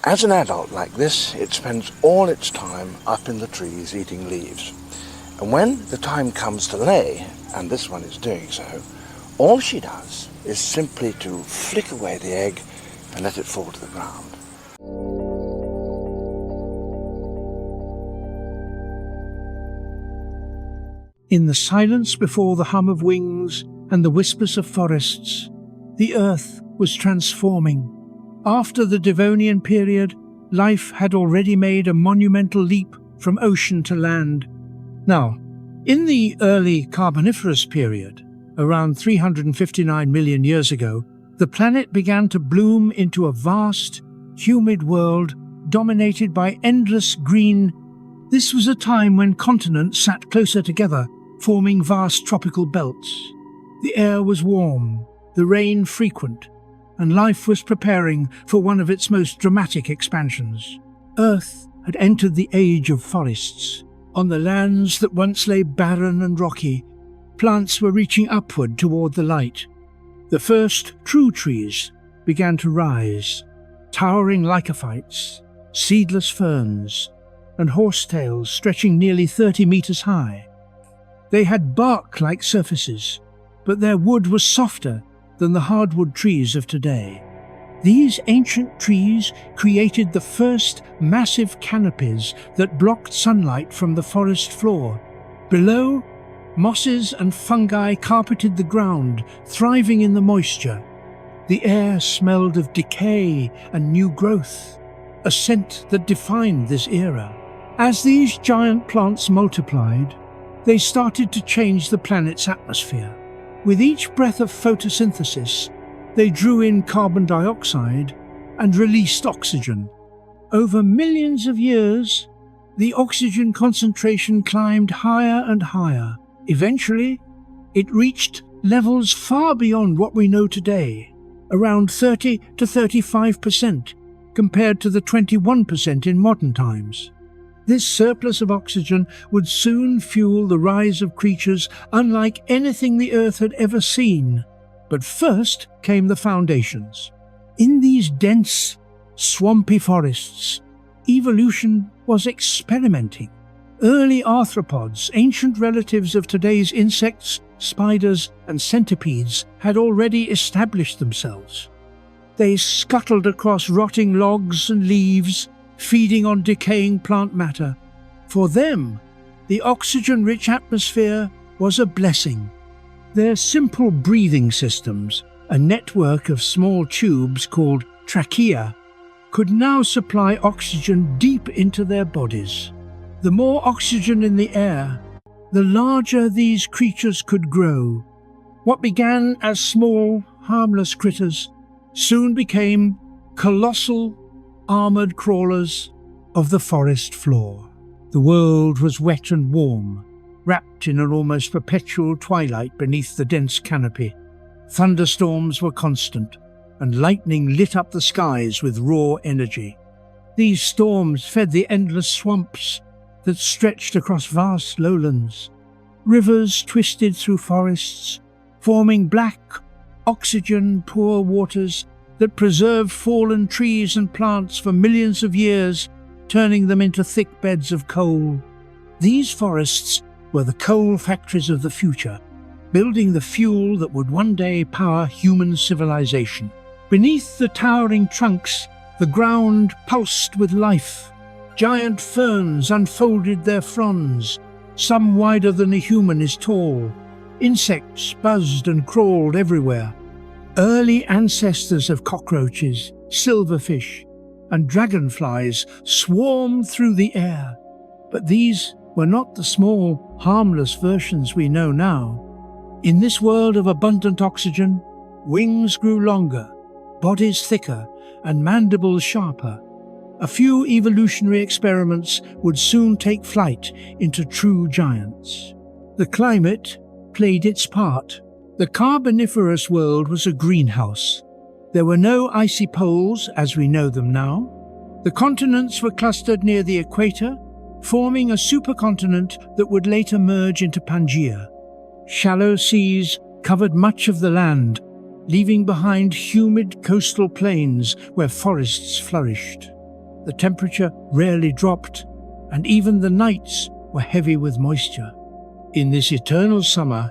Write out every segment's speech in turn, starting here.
As an adult like this, it spends all its time up in the trees eating leaves. And when the time comes to lay, and this one is doing so, all she does is simply to flick away the egg and let it fall to the ground. In the silence before the hum of wings and the whispers of forests, the earth was transforming. After the Devonian period, life had already made a monumental leap from ocean to land. Now, in the early Carboniferous period, around 359 million years ago, the planet began to bloom into a vast, humid world dominated by endless green. This was a time when continents sat closer together, forming vast tropical belts. The air was warm, the rain frequent, and life was preparing for one of its most dramatic expansions. Earth had entered the age of forests. On the lands that once lay barren and rocky, plants were reaching upward toward the light. The first true trees began to rise, towering lycophytes, seedless ferns, and horsetails stretching nearly 30 meters high. They had bark-like surfaces, but their wood was softer than the hardwood trees of today. These ancient trees created the first massive canopies that blocked sunlight from the forest floor. Below, mosses and fungi carpeted the ground, thriving in the moisture. The air smelled of decay and new growth, a scent that defined this era. As these giant plants multiplied, they started to change the planet's atmosphere. With each breath of photosynthesis, they drew in carbon dioxide and released oxygen. Over millions of years, the oxygen concentration climbed higher and higher. Eventually, it reached levels far beyond what we know today, around 30 to 35% compared to the 21% in modern times. This surplus of oxygen would soon fuel the rise of creatures unlike anything the Earth had ever seen. But first came the foundations. In these dense, swampy forests, evolution was experimenting. Early arthropods, ancient relatives of today's insects, spiders, and centipedes, had already established themselves. They scuttled across rotting logs and leaves, feeding on decaying plant matter. For them, the oxygen-rich atmosphere was a blessing. Their simple breathing systems, a network of small tubes called trachea, could now supply oxygen deep into their bodies. The more oxygen in the air, the larger these creatures could grow. What began as small, harmless critters soon became colossal, armoured crawlers of the forest floor. The world was wet and warm, wrapped in an almost perpetual twilight beneath the dense canopy. Thunderstorms were constant, and lightning lit up the skies with raw energy. These storms fed the endless swamps that stretched across vast lowlands. Rivers twisted through forests, forming black, oxygen-poor waters that preserved fallen trees and plants for millions of years, turning them into thick beds of coal. These forests were the coal factories of the future, building the fuel that would one day power human civilization. Beneath the towering trunks, the ground pulsed with life. Giant ferns unfolded their fronds, some wider than a human is tall. Insects buzzed and crawled everywhere. Early ancestors of cockroaches, silverfish, and dragonflies swarmed through the air. But these were not the small, harmless versions we know now. In this world of abundant oxygen, wings grew longer, bodies thicker, and mandibles sharper. A few evolutionary experiments would soon take flight into true giants. The climate played its part. The Carboniferous world was a greenhouse. There were no icy poles as we know them now. The continents were clustered near the equator, forming a supercontinent that would later merge into Pangaea. Shallow seas covered much of the land, leaving behind humid coastal plains where forests flourished. the temperature rarely dropped, and even the nights were heavy with moisture. In this eternal summer,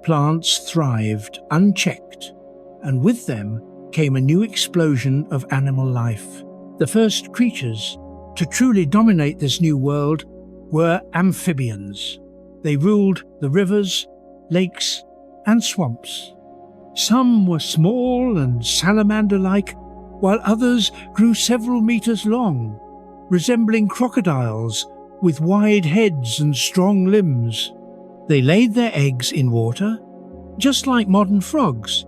plants thrived unchecked, and with them came a new explosion of animal life. The first creatures to truly dominate this new world were amphibians. They ruled the rivers, lakes, and swamps. Some were small and salamander-like, while others grew several meters long, resembling crocodiles with wide heads and strong limbs. They laid their eggs in water, just like modern frogs,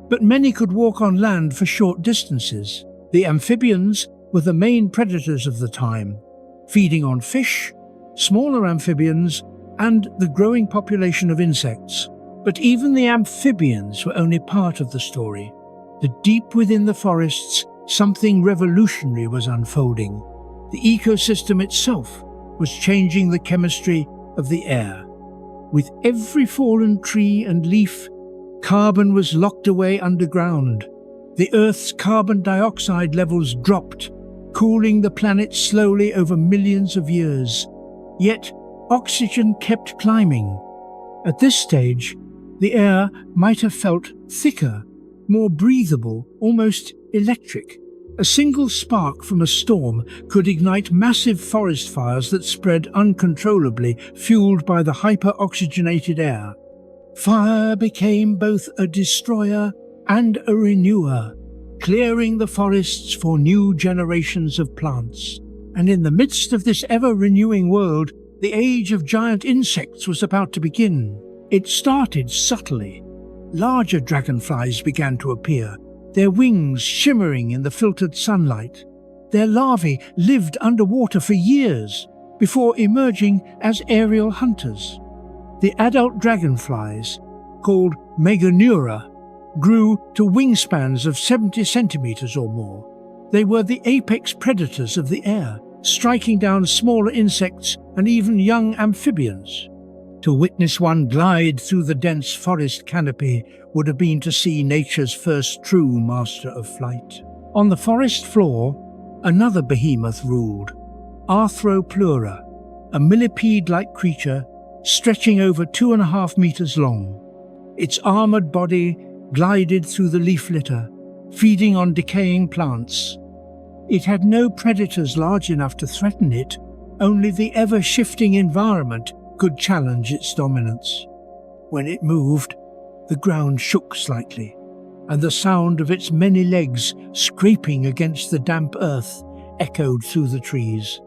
but many could walk on land for short distances. The amphibians were the main predators of the time, feeding on fish, smaller amphibians, and the growing population of insects. But even the amphibians were only part of the story. Deep within the forests, something revolutionary was unfolding. The ecosystem itself was changing the chemistry of the air. With every fallen tree and leaf, carbon was locked away underground. The Earth's carbon dioxide levels dropped, cooling the planet slowly over millions of years. Yet, oxygen kept climbing. At this stage, the air might have felt thicker, more breathable, almost electric. A single spark from a storm could ignite massive forest fires that spread uncontrollably, fueled by the hyper-oxygenated air. Fire became both a destroyer and a renewer, clearing the forests for new generations of plants. And in the midst of this ever-renewing world, the age of giant insects was about to begin. It started subtly. Larger dragonflies began to appear, their wings shimmering in the filtered sunlight. Their larvae lived underwater for years before emerging as aerial hunters. The adult dragonflies, called Meganeura, grew to wingspans of 70 centimeters or more. They were the apex predators of the air, striking down smaller insects and even young amphibians. To witness one glide through the dense forest canopy would have been to see nature's first true master of flight. On the forest floor, another behemoth ruled, Arthropods, a millipede-like creature stretching over 2.5 meters long. Its armored body glided through the leaf litter, feeding on decaying plants. It had no predators large enough to threaten it, only the ever-shifting environment could challenge its dominance. When it moved, the ground shook slightly, and the sound of its many legs scraping against the damp earth echoed through the trees.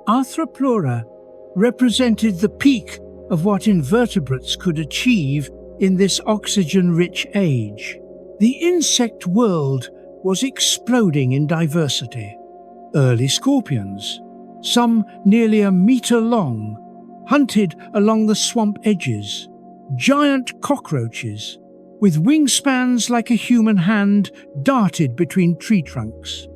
Arthropods represented the peak of what invertebrates could achieve in this oxygen-rich age. The insect world was exploding in diversity. Early scorpions, some nearly a meter long, hunted along the swamp edges. Giant cockroaches, with wingspans like a human hand, darted between tree trunks.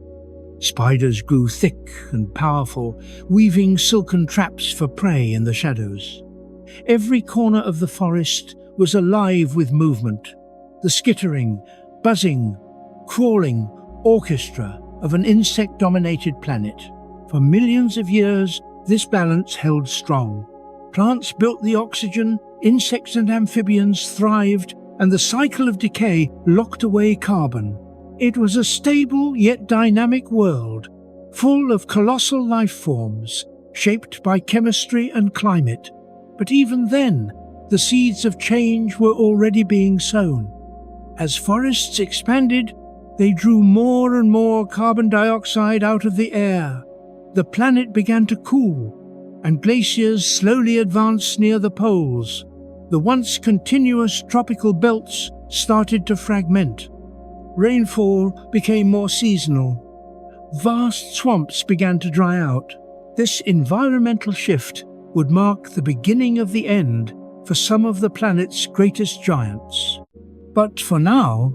Spiders grew thick and powerful, weaving silken traps for prey in the shadows. Every corner of the forest was alive with movement, the skittering, buzzing, crawling orchestra of an insect-dominated planet. For millions of years, this balance held strong. Plants built the oxygen, insects and amphibians thrived, and the cycle of decay locked away carbon. It was a stable yet dynamic world, full of colossal life forms, shaped by chemistry and climate. But even then, the seeds of change were already being sown. As forests expanded, they drew more and more carbon dioxide out of the air. The planet began to cool, and glaciers slowly advanced near the poles. The once continuous tropical belts started to fragment. Rainfall became more seasonal. Vast swamps began to dry out. This environmental shift would mark the beginning of the end for some of the planet's greatest giants. But for now,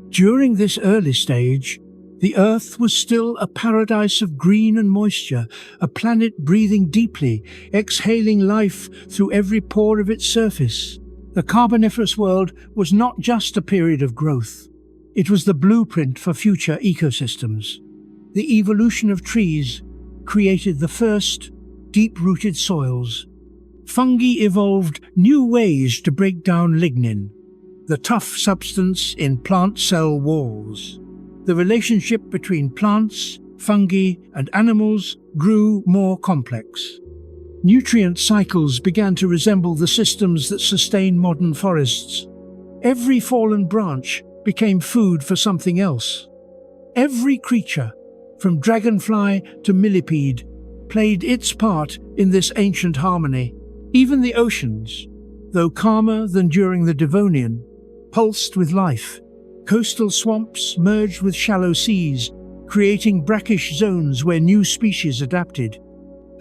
during this early stage, the Earth was still a paradise of green and moisture, a planet breathing deeply, exhaling life through every pore of its surface. The Carboniferous world was not just a period of growth. It was the blueprint for future ecosystems. The evolution of trees created the first deep-rooted soils. Fungi evolved new ways to break down lignin, the tough substance in plant cell walls. The relationship between plants, fungi, and animals grew more complex. Nutrient cycles began to resemble the systems that sustain modern forests. Every fallen branch became food for something else. Every creature, from dragonfly to millipede, played its part in this ancient harmony. Even the oceans, though calmer than during the Devonian, pulsed with life. Coastal swamps merged with shallow seas, creating brackish zones where new species adapted.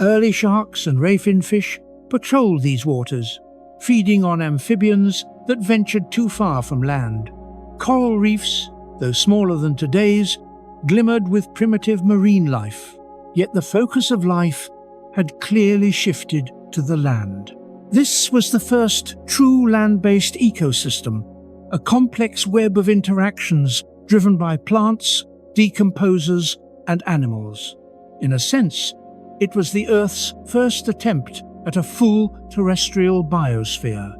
Early sharks and rayfin fish patrolled these waters, feeding on amphibians that ventured too far from land. Coral reefs, though smaller than today's, glimmered with primitive marine life. Yet the focus of life had clearly shifted to the land. This was the first true land-based ecosystem, a complex web of interactions driven by plants, decomposers, and animals. In a sense, it was the Earth's first attempt at a full terrestrial biosphere.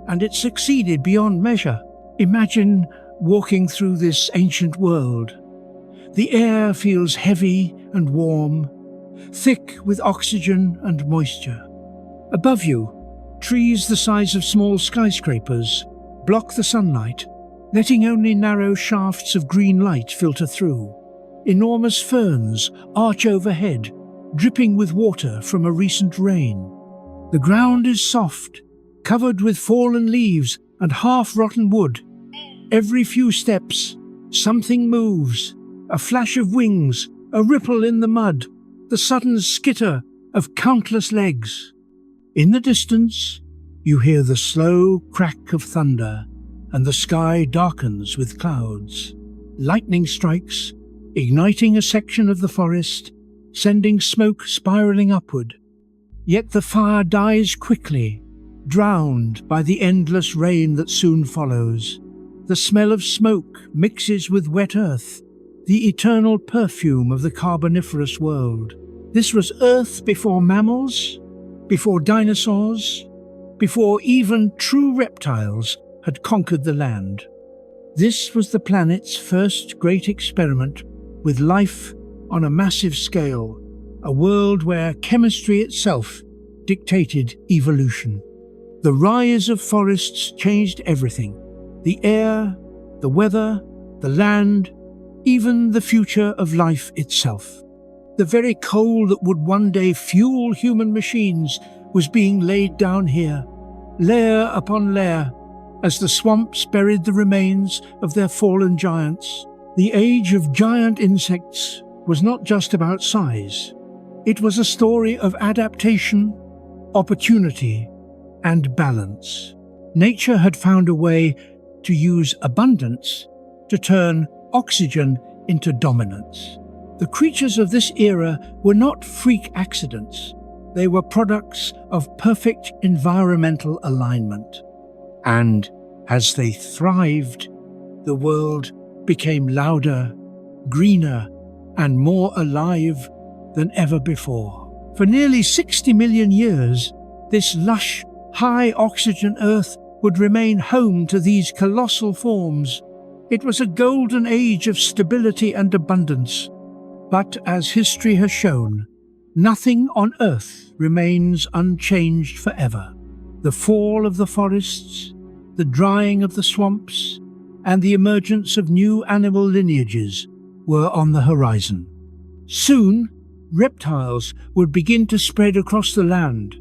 And it succeeded beyond measure. Imagine walking through this ancient world. The air feels heavy and warm, thick with oxygen and moisture. Above you, trees the size of small skyscrapers block the sunlight, letting only narrow shafts of green light filter through. Enormous ferns arch overhead, dripping with water from a recent rain. The ground is soft, covered with fallen leaves and half-rotten wood. Every few steps, something moves, a flash of wings, a ripple in the mud, the sudden skitter of countless legs. In the distance, you hear the slow crack of thunder, and the sky darkens with clouds. Lightning strikes, igniting a section of the forest, sending smoke spiraling upward. Yet the fire dies quickly, drowned by the endless rain that soon follows. The smell of smoke mixes with wet earth, the eternal perfume of the Carboniferous world. This was Earth before mammals, before dinosaurs, before even true reptiles had conquered the land. This was the planet's first great experiment with life on a massive scale, a world where chemistry itself dictated evolution. The rise of forests changed everything: the air, the weather, the land, even the future of life itself. The very coal that would one day fuel human machines was being laid down here, layer upon layer, as the swamps buried the remains of their fallen giants. The age of giant insects was not just about size. It was a story of adaptation, opportunity, and balance. Nature had found a way to use abundance to turn oxygen into dominance. The creatures of this era were not freak accidents. They were products of perfect environmental alignment. And as they thrived, the world became louder, greener, and more alive than ever before. For nearly 60 million years, this lush, high-oxygen Earth would remain home to these colossal forms. It was a golden age of stability and abundance. But as history has shown, nothing on Earth remains unchanged forever. The fall of the forests, the drying of the swamps, and the emergence of new animal lineages were on the horizon. Soon, reptiles would begin to spread across the land,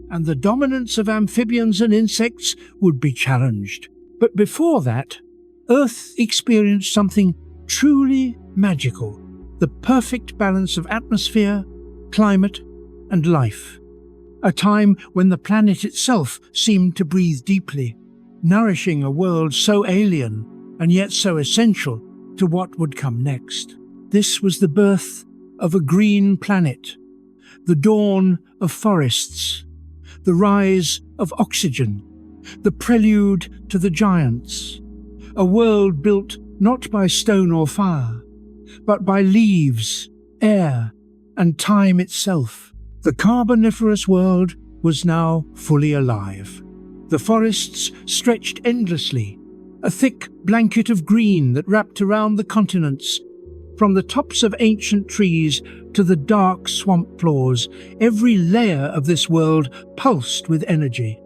and the dominance of amphibians and insects would be challenged. But before that, Earth experienced something truly magical: the perfect balance of atmosphere, climate, and life. A time when the planet itself seemed to breathe deeply, nourishing a world so alien and yet so essential to what would come next. This was the birth of a green planet, the dawn of forests, the rise of oxygen, the prelude to the giants, a world built not by stone or fire, but by leaves, air, and time itself. The Carboniferous world was now fully alive. The forests stretched endlessly, a thick blanket of green that wrapped around the continents. From the tops of ancient trees to the dark swamp floors, every layer of this world pulsed with energy.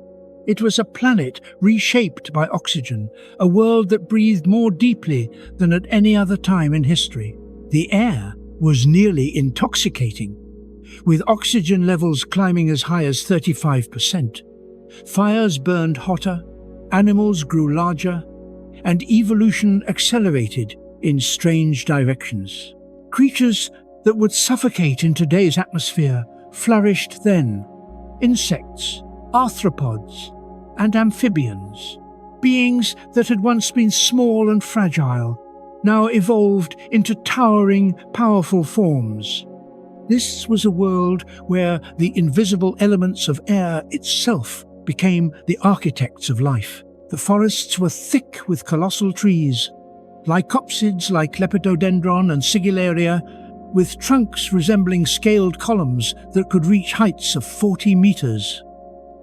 It was a planet reshaped by oxygen, a world that breathed more deeply than at any other time in history. The air was nearly intoxicating, with oxygen levels climbing as high as 35%. Fires burned hotter, animals grew larger, and evolution accelerated in strange directions. Creatures that would suffocate in today's atmosphere flourished then. Insects, arthropods, and amphibians. Beings that had once been small and fragile, now evolved into towering, powerful forms. This was a world where the invisible elements of air itself became the architects of life. The forests were thick with colossal trees, lycopsids like lepidodendron and sigillaria, with trunks resembling scaled columns that could reach heights of 40 meters.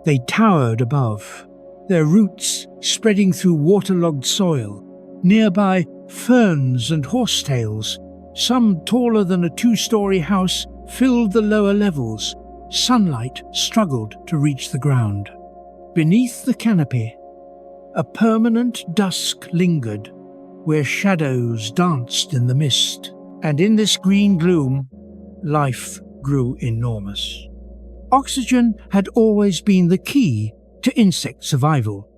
They towered above, their roots spreading through waterlogged soil. Nearby, ferns and horsetails, some taller than a two-story house, filled the lower levels. Sunlight struggled to reach the ground. Beneath the canopy, a permanent dusk lingered, where shadows danced in the mist. And in this green gloom, life grew enormous. Oxygen had always been the key to insect survival.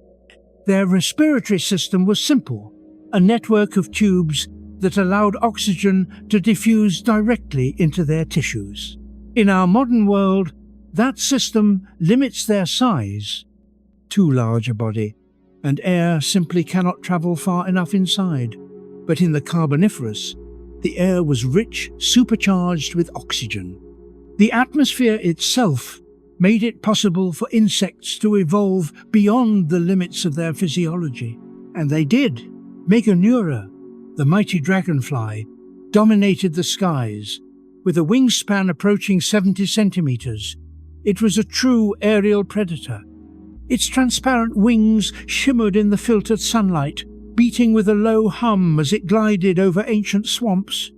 Their respiratory system was simple, a network of tubes that allowed oxygen to diffuse directly into their tissues. In our modern world, that system limits their size. Too large a body, and air simply cannot travel far enough inside. But in the Carboniferous, the air was rich, supercharged with oxygen. The atmosphere itself made it possible for insects to evolve beyond the limits of their physiology. And they did. Meganeura, the mighty dragonfly, dominated the skies. With a wingspan approaching 70 centimeters, it was a true aerial predator. Its transparent wings shimmered in the filtered sunlight, beating with a low hum as it glided over ancient swamps.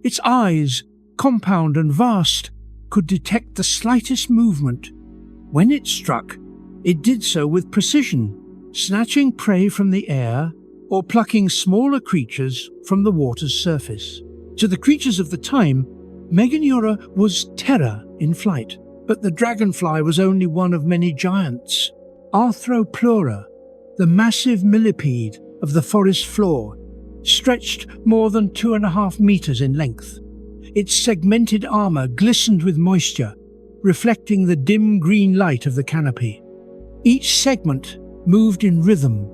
Its eyes, compound and vast, could detect the slightest movement. When it struck, it did so with precision, snatching prey from the air or plucking smaller creatures from the water's surface. To the creatures of the time, Meganeura was terror in flight, but the dragonfly was only one of many giants. Arthropods, the massive millipede of the forest floor, stretched more than 2.5 meters in length. Its segmented armor glistened with moisture, reflecting the dim green light of the canopy. Each segment moved in rhythm,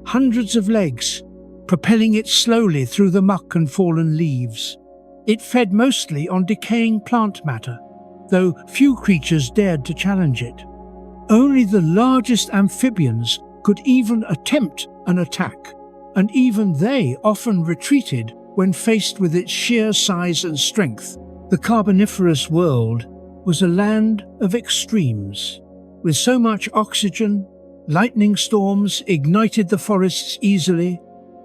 hundreds of legs, propelling it slowly through the muck and fallen leaves. It fed mostly on decaying plant matter, though few creatures dared to challenge it. Only the largest amphibians could even attempt an attack, and even they often retreated when faced with its sheer size and strength. The Carboniferous world was a land of extremes. With so much oxygen, lightning storms ignited the forests easily,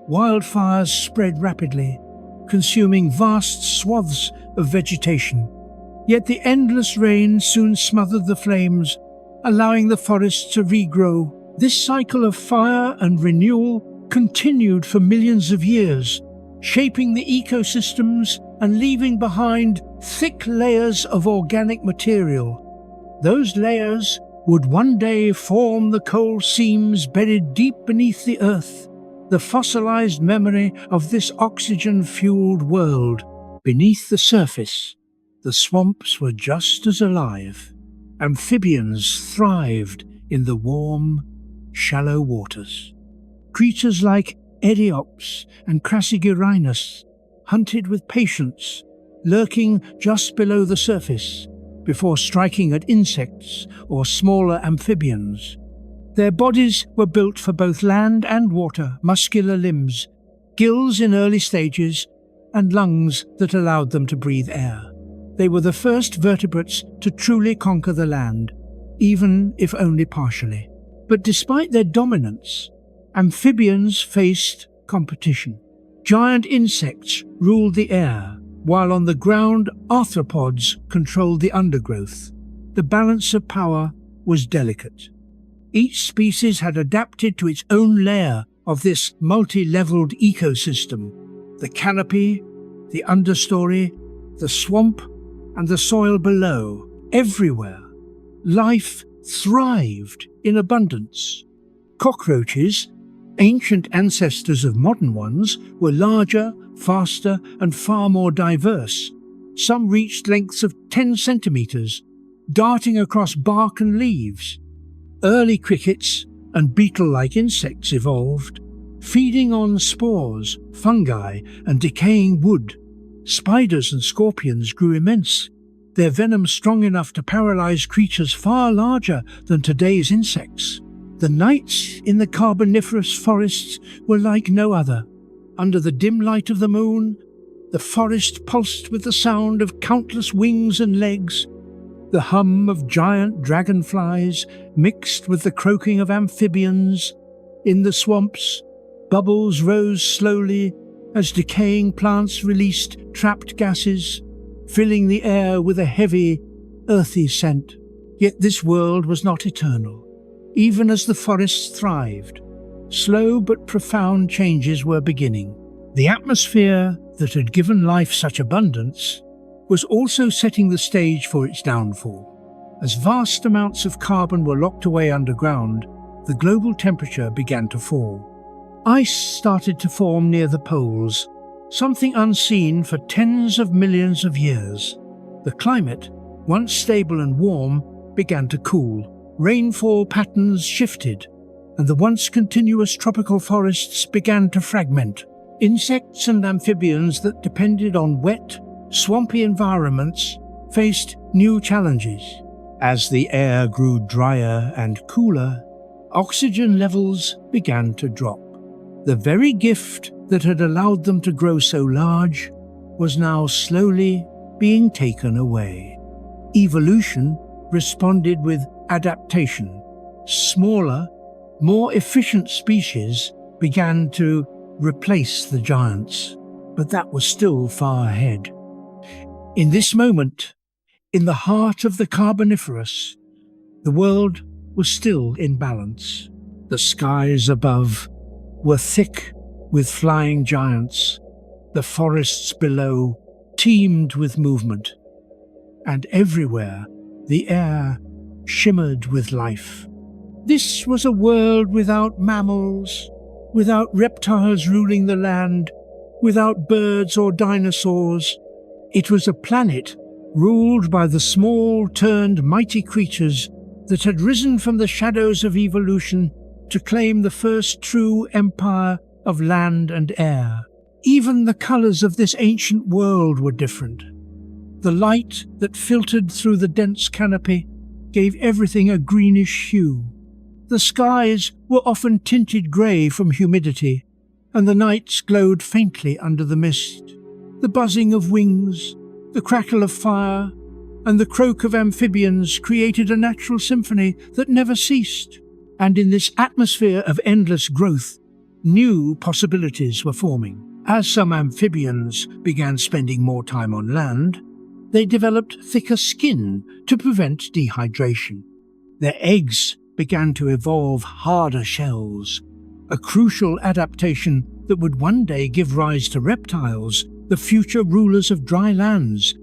wildfires spread rapidly, consuming vast swaths of vegetation. Yet the endless rain soon smothered the flames, allowing the forests to regrow. This cycle of fire and renewal continued for millions of years, shaping the ecosystems and leaving behind thick layers of organic material. Those layers would one day form the coal seams buried deep beneath the earth, the fossilized memory of this oxygen-fueled world. Beneath the surface, the swamps were just as alive. Amphibians thrived in the warm, shallow waters. Creatures like Eriops and Crassigyrinus hunted with patience, lurking just below the surface before striking at insects or smaller amphibians. Their bodies were built for both land and water, muscular limbs, gills in early stages, and lungs that allowed them to breathe air. They were the first vertebrates to truly conquer the land, even if only partially. But despite their dominance, amphibians faced competition. Giant insects ruled the air, while on the ground arthropods controlled the undergrowth. The balance of power was delicate. Each species had adapted to its own layer of this multi-leveled ecosystem: the canopy, the understory, the swamp, and the soil below. Everywhere, life thrived in abundance. Cockroaches, ancient ancestors of modern ones, were larger, faster, and far more diverse. Some reached lengths of 10 centimeters, darting across bark and leaves. Early crickets and beetle-like insects evolved, feeding on spores, fungi, and decaying wood. Spiders and scorpions grew immense, their venom strong enough to paralyze creatures far larger than today's insects. The nights in the Carboniferous forests were like no other. Under the dim light of the moon, the forest pulsed with the sound of countless wings and legs. The hum of giant dragonflies mixed with the croaking of amphibians. In the swamps, bubbles rose slowly as decaying plants released trapped gases, filling the air with a heavy, earthy scent. Yet this world was not eternal. Even as the forests thrived, slow but profound changes were beginning. The atmosphere that had given life such abundance was also setting the stage for its downfall. As vast amounts of carbon were locked away underground, the global temperature began to fall. Ice started to form near the poles, something unseen for tens of millions of years. The climate, once stable and warm, began to cool. Rainfall patterns shifted, and the once continuous tropical forests began to fragment. Insects and amphibians that depended on wet, swampy environments faced new challenges. As the air grew drier and cooler, oxygen levels began to drop. The very gift that had allowed them to grow so large was now slowly being taken away. Evolution responded with adaptation. Smaller, more efficient species began to replace the giants, but that was still far ahead. In this moment, in the heart of the Carboniferous, the world was still in balance. The skies above were thick with flying giants. The forests below teemed with movement. And everywhere, the air shimmered with life. This was a world without mammals, without reptiles ruling the land, without birds or dinosaurs. It was a planet ruled by the small, turned, mighty creatures that had risen from the shadows of evolution to claim the first true empire of land and air. Even the colors of this ancient world were different. The light that filtered through the dense canopy gave everything a greenish hue. The skies were often tinted grey from humidity, and the nights glowed faintly under the mist. The buzzing of wings, the crackle of fire, and the croak of amphibians created a natural symphony that never ceased. And in this atmosphere of endless growth, new possibilities were forming. As some amphibians began spending more time on land, they developed thicker skin to prevent dehydration. Their eggs began to evolve harder shells, a crucial adaptation that would one day give rise to reptiles, the future rulers of dry lands.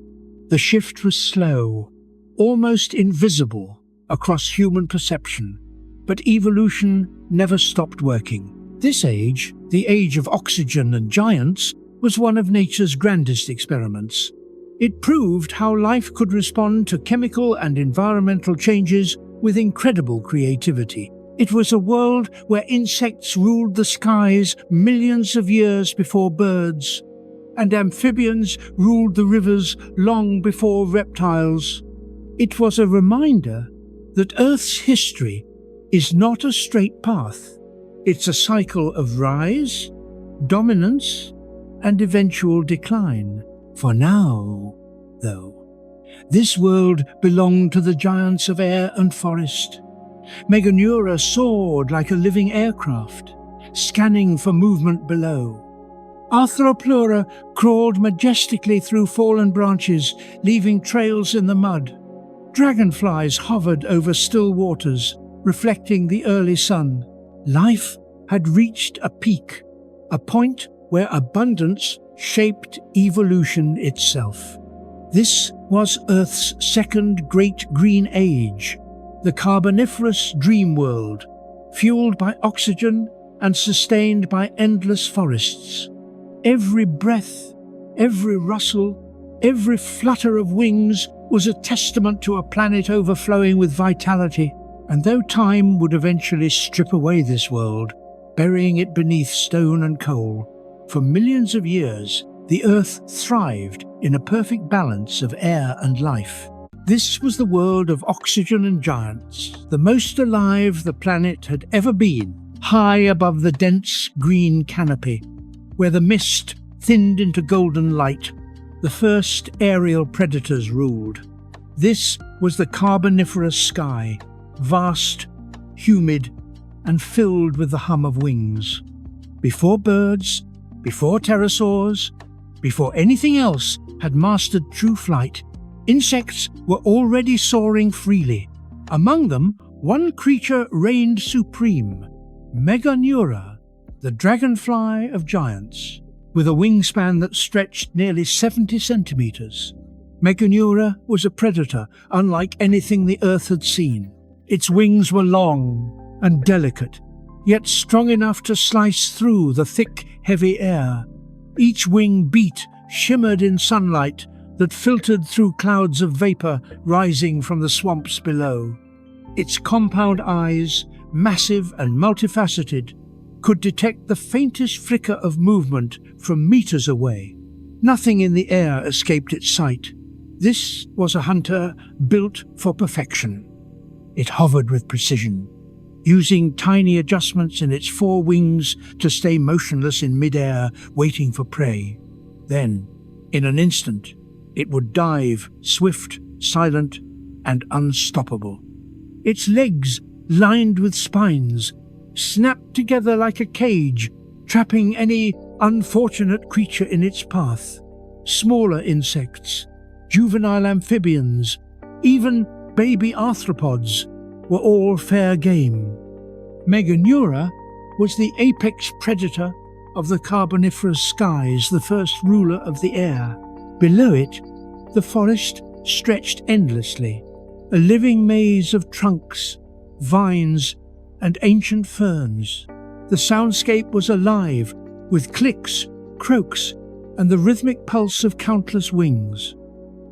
The shift was slow, almost invisible across human perception, but evolution never stopped working. This age, the age of oxygen and giants, was one of nature's grandest experiments. It proved how life could respond to chemical and environmental changes with incredible creativity. It was a world where insects ruled the skies millions of years before birds, and amphibians ruled the rivers long before reptiles. It was a reminder that Earth's history is not a straight path. It's a cycle of rise, dominance, and eventual decline. For now, though, This world belonged to the giants of air and forest. Meganeura soared like a living aircraft, scanning for movement below. Arthropods crawled majestically through fallen branches, leaving trails in the mud. Dragonflies hovered over still waters, reflecting the early sun. Life had reached a peak, a point where abundance shaped evolution itself. This was Earth's second great green age, the Carboniferous dream world, fueled by oxygen and sustained by endless forests. Every breath, every rustle, every flutter of wings was a testament to a planet overflowing with vitality. And though time would eventually strip away this world, burying it beneath stone and coal, for millions of years the Earth thrived in a perfect balance of air and life. This was the world of oxygen and giants, the most alive the planet had ever been, high above the dense green canopy, where the mist thinned into golden light. The first aerial predators ruled. This was the Carboniferous sky, vast, humid, and filled with the hum of wings. Before birds, before pterosaurs, before anything else had mastered true flight, insects were already soaring freely. Among them, one creature reigned supreme, Meganeura, the dragonfly of giants, with a wingspan that stretched nearly 70 centimeters. Meganeura was a predator unlike anything the Earth had seen. Its wings were long and delicate, yet strong enough to slice through the thick, heavy air. Each wing beat shimmered in sunlight that filtered through clouds of vapor rising from the swamps below. Its compound eyes, massive and multifaceted, could detect the faintest flicker of movement from meters away. Nothing in the air escaped its sight. This was a hunter built for perfection. It hovered with precision, using tiny adjustments in its four wings to stay motionless in midair, waiting for prey. Then, in an instant, it would dive, swift, silent, and unstoppable. Its legs, lined with spines, snapped together like a cage, trapping any unfortunate creature in its path. Smaller insects, juvenile amphibians, even baby arthropods were all fair game. Meganeura was the apex predator of the Carboniferous skies, the first ruler of the air. Below it, the forest stretched endlessly, a living maze of trunks, vines, and ancient ferns. The soundscape was alive with clicks, croaks, and the rhythmic pulse of countless wings.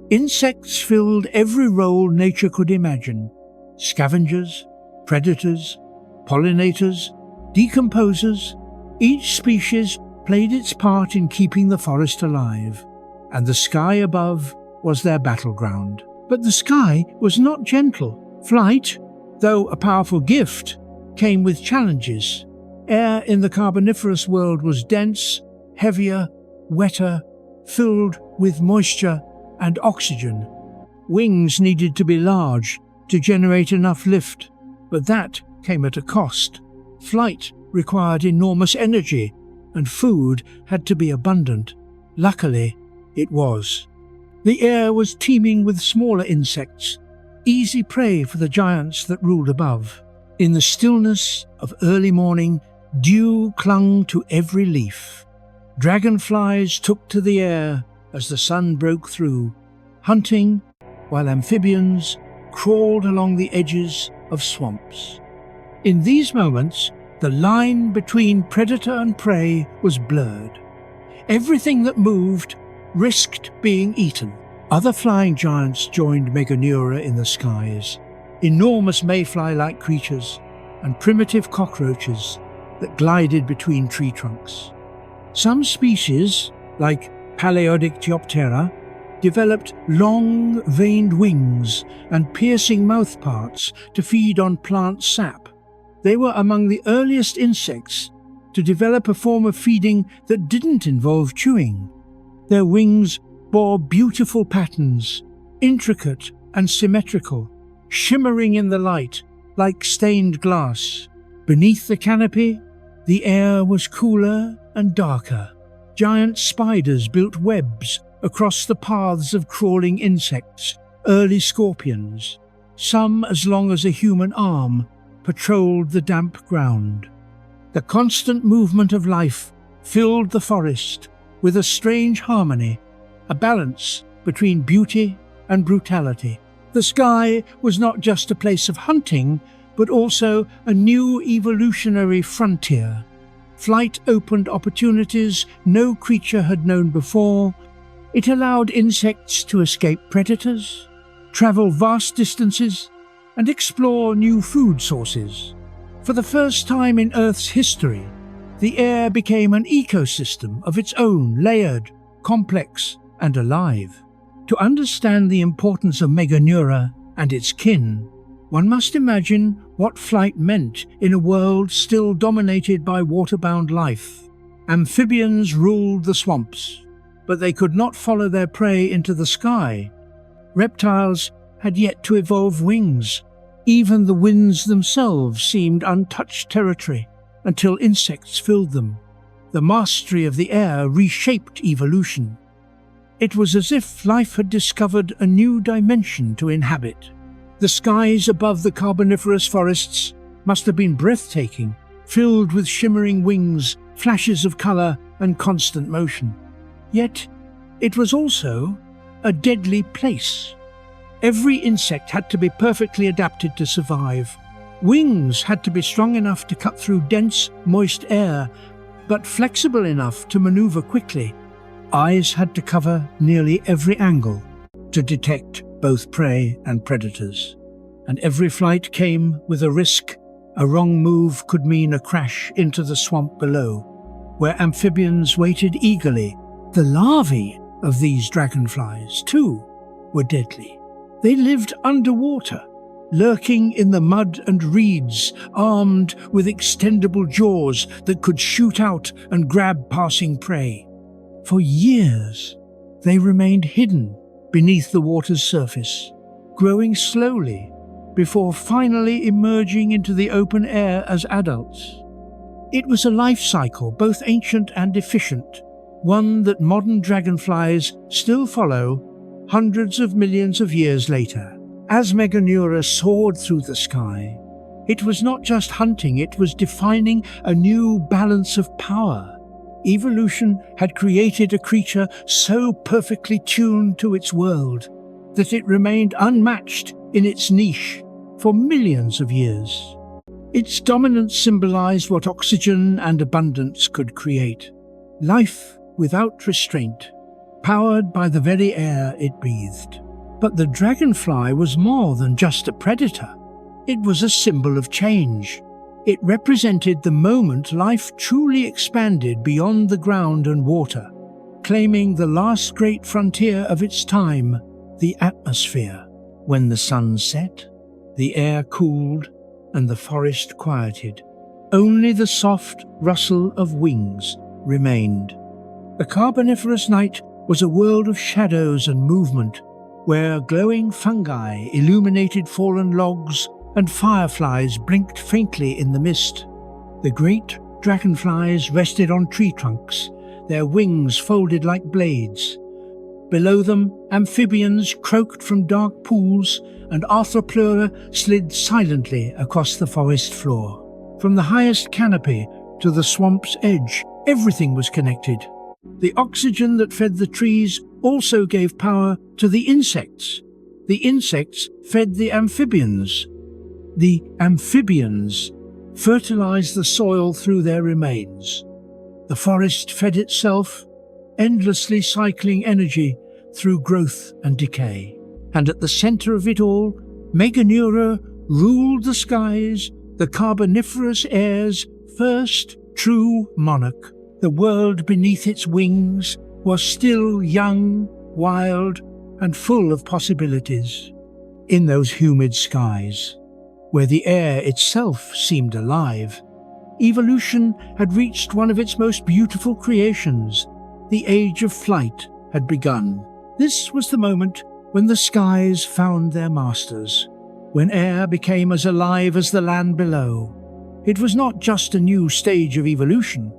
Insects filled every role nature could imagine: scavengers, predators, pollinators, decomposers. Each species played its part in keeping the forest alive, and the sky above was their battleground. But the sky was not gentle. Flight, though a powerful gift, came with challenges. Air in the Carboniferous world was dense, heavier, wetter, filled with moisture and oxygen. Wings needed to be large to generate enough lift, but that came at a cost. Flight required enormous energy, and food had to be abundant. Luckily, it was. The air was teeming with smaller insects, easy prey for the giants that ruled above. In the stillness of early morning, dew clung to every leaf. Dragonflies took to the air as the sun broke through, hunting, while amphibians crawled along the edges of swamps. In these moments, the line between predator and prey was blurred. Everything that moved risked being eaten. Other flying giants joined Meganeura in the skies, enormous mayfly-like creatures and primitive cockroaches that glided between tree trunks. Some species, like Paleodictyoptera, developed long, veined wings and piercing mouthparts to feed on plant sap. They were among the earliest insects to develop a form of feeding that didn't involve chewing. Their wings bore beautiful patterns, intricate and symmetrical, shimmering in the light like stained glass. Beneath the canopy, the air was cooler and darker. Giant spiders built webs across the paths of crawling insects, early scorpions. Some as long as a human arm patrolled the damp ground. The constant movement of life filled the forest with a strange harmony, a balance between beauty and brutality. The sky was not just a place of hunting, but also a new evolutionary frontier. Flight opened opportunities no creature had known before. It allowed insects to escape predators, travel vast distances, and explore new food sources. For the first time in Earth's history, the air became an ecosystem of its own, layered, complex, and alive. To understand the importance of Meganeura and its kin, one must imagine what flight meant in a world still dominated by waterbound life. Amphibians ruled the swamps, but they could not follow their prey into the sky. Reptiles had yet to evolve wings. Even the winds themselves seemed untouched territory until insects filled them. The mastery of the air reshaped evolution. It was as if life had discovered a new dimension to inhabit. The skies above the Carboniferous forests must have been breathtaking, filled with shimmering wings, flashes of colour, and constant motion. Yet, it was also a deadly place. Every insect had to be perfectly adapted to survive. Wings had to be strong enough to cut through dense, moist air, but flexible enough to maneuver quickly. Eyes had to cover nearly every angle to detect both prey and predators. And every flight came with a risk. A wrong move could mean a crash into the swamp below, where amphibians waited eagerly. The larvae of these dragonflies, too, were deadly. They lived underwater, lurking in the mud and reeds, armed with extendable jaws that could shoot out and grab passing prey. For years, they remained hidden beneath the water's surface, growing slowly before finally emerging into the open air as adults. It was a life cycle both ancient and efficient, one that modern dragonflies still follow hundreds of millions of years later. As Meganeura soared through the sky, it was not just hunting, it was defining a new balance of power. Evolution had created a creature so perfectly tuned to its world that it remained unmatched in its niche for millions of years. Its dominance symbolized what oxygen and abundance could create. Life without restraint, powered by the very air it breathed. But the dragonfly was more than just a predator. It was a symbol of change. It represented the moment life truly expanded beyond the ground and water, claiming the last great frontier of its time, the atmosphere. When the sun set, the air cooled and the forest quieted. Only the soft rustle of wings remained. The Carboniferous night was a world of shadows and movement, where glowing fungi illuminated fallen logs and fireflies blinked faintly in the mist. The great dragonflies rested on tree trunks, their wings folded like blades. Below them, amphibians croaked from dark pools, and arthropods slid silently across the forest floor. From the highest canopy to the swamp's edge, everything was connected. The oxygen that fed the trees also gave power to the insects. The insects fed the amphibians. The amphibians fertilized the soil through their remains. The forest fed itself, endlessly cycling energy through growth and decay. And at the center of it all, Meganeura ruled the skies, the Carboniferous air's first true monarch. The world beneath its wings was still young, wild, and full of possibilities. In those humid skies, where the air itself seemed alive, evolution had reached one of its most beautiful creations. The age of flight had begun. This was the moment when the skies found their masters, when air became as alive as the land below. It was not just a new stage of evolution,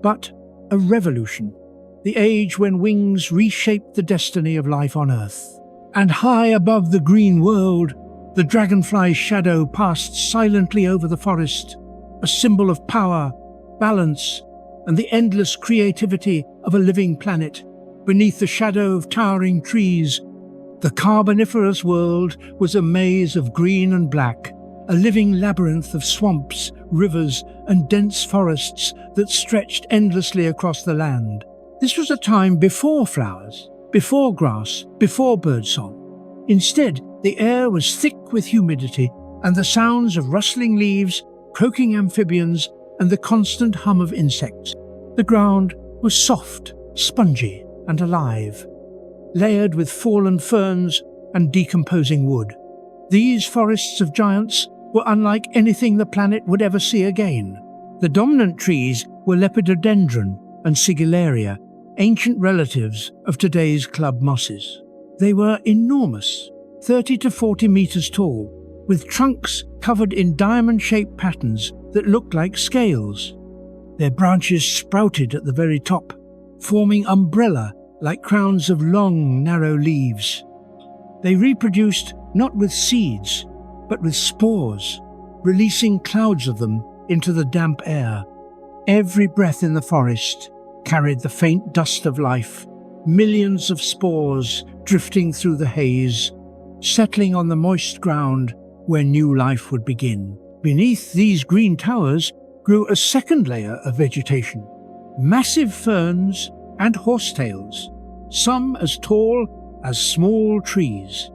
but a revolution, the age when wings reshaped the destiny of life on Earth. And high above the green world, the dragonfly's shadow passed silently over the forest, a symbol of power, balance, and the endless creativity of a living planet. Beneath the shadow of towering trees, the Carboniferous world was a maze of green and black, a living labyrinth of swamps, rivers, and dense forests that stretched endlessly across the land. This was a time before flowers, before grass, before birdsong. Instead, the air was thick with humidity and the sounds of rustling leaves, croaking amphibians, and the constant hum of insects. The ground was soft, spongy, and alive, layered with fallen ferns and decomposing wood. These forests of giants were unlike anything the planet would ever see again. The dominant trees were lepidodendron and sigillaria, ancient relatives of today's club mosses. They were enormous, 30 to 40 meters tall, with trunks covered in diamond-shaped patterns that looked like scales. Their branches sprouted at the very top, forming umbrella-like crowns of long, narrow leaves. They reproduced not with seeds, but with spores, releasing clouds of them into the damp air. Every breath in the forest carried the faint dust of life, millions of spores drifting through the haze, settling on the moist ground where new life would begin. Beneath these green towers grew a second layer of vegetation, massive ferns and horsetails, some as tall as small trees.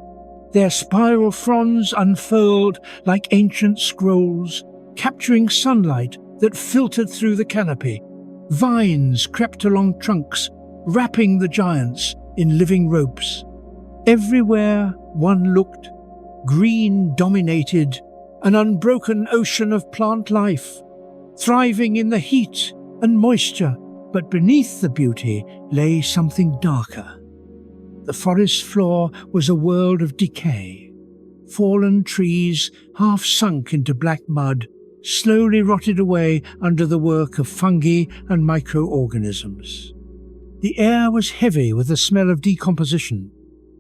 Their spiral fronds unfurled like ancient scrolls, capturing sunlight that filtered through the canopy. Vines crept along trunks, wrapping the giants in living ropes. Everywhere one looked, green dominated, an unbroken ocean of plant life, thriving in the heat and moisture. But beneath the beauty lay something darker. The forest floor was a world of decay. Fallen trees, half sunk into black mud, slowly rotted away under the work of fungi and microorganisms. The air was heavy with the smell of decomposition,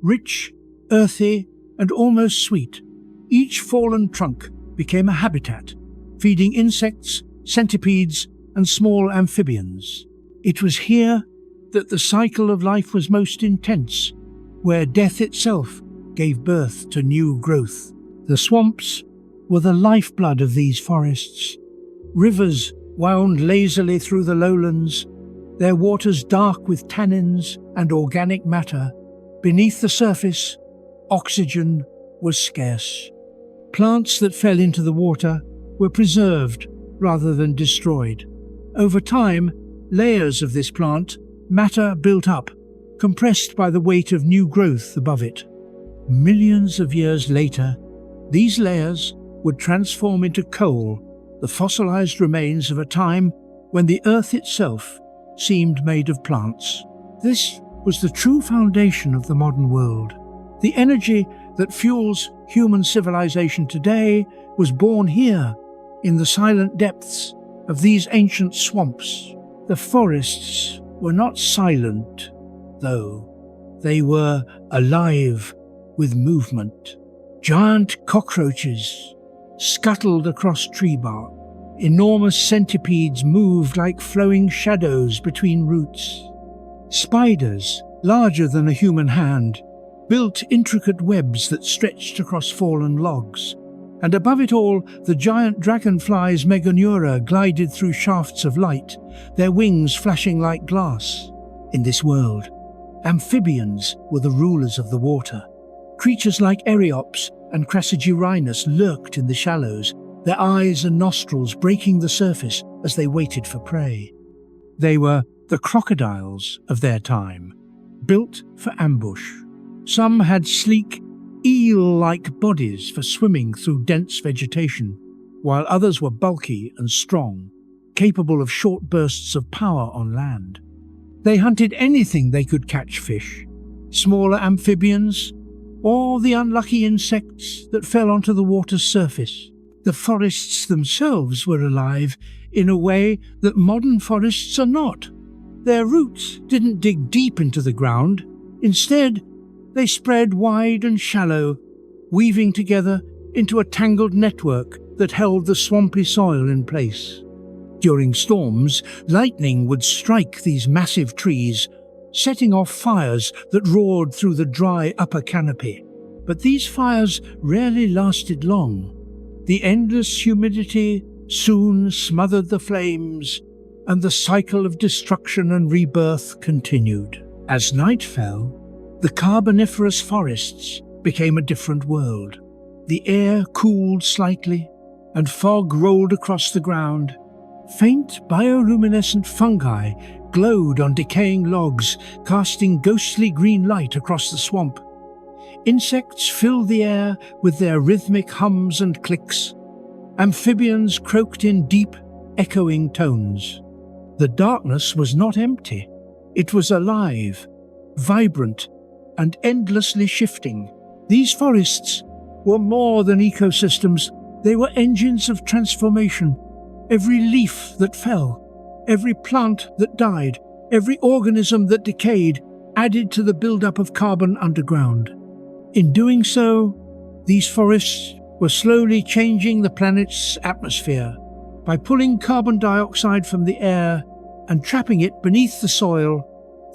rich, earthy, and almost sweet. Each fallen trunk became a habitat, feeding insects, centipedes, and small amphibians. It was here that the cycle of life was most intense, where death itself gave birth to new growth. The swamps were the lifeblood of these forests. Rivers wound lazily through the lowlands, their waters dark with tannins and organic matter. Beneath the surface, oxygen was scarce. Plants that fell into the water were preserved rather than destroyed. Over time, layers of this plant matter built up, compressed by the weight of new growth above it. Millions of years later, these layers would transform into coal, the fossilized remains of a time when the Earth itself seemed made of plants. This was the true foundation of the modern world. The energy that fuels human civilization today was born here, in the silent depths of these ancient swamps. The forests were not silent, though. They were alive with movement. Giant cockroaches scuttled across tree bark. Enormous centipedes moved like flowing shadows between roots. Spiders, larger than a human hand, built intricate webs that stretched across fallen logs. And above it all, the giant dragonflies Meganeura glided through shafts of light, their wings flashing like glass. In this world, amphibians were the rulers of the water. Creatures like Eriops and Crassigyrinus lurked in the shallows, their eyes and nostrils breaking the surface as they waited for prey. They were the crocodiles of their time, built for ambush. Some had sleek, eel-like bodies for swimming through dense vegetation, while others were bulky and strong, capable of short bursts of power on land. They hunted anything they could catch: fish, smaller amphibians, or the unlucky insects that fell onto the water's surface. The forests themselves were alive in a way that modern forests are not. Their roots didn't dig deep into the ground. Instead, they spread wide and shallow, weaving together into a tangled network that held the swampy soil in place. During storms, lightning would strike these massive trees, setting off fires that roared through the dry upper canopy. But these fires rarely lasted long. The endless humidity soon smothered the flames, and the cycle of destruction and rebirth continued. As night fell, the Carboniferous forests became a different world. The air cooled slightly, and fog rolled across the ground. Faint bioluminescent fungi glowed on decaying logs, casting ghostly green light across the swamp. Insects filled the air with their rhythmic hums and clicks. Amphibians croaked in deep, echoing tones. The darkness was not empty. It was alive, vibrant, and endlessly shifting. These forests were more than ecosystems. They were engines of transformation. Every leaf that fell, every plant that died, every organism that decayed added to the buildup of carbon underground. In doing so, these forests were slowly changing the planet's atmosphere. By pulling carbon dioxide from the air and trapping it beneath the soil,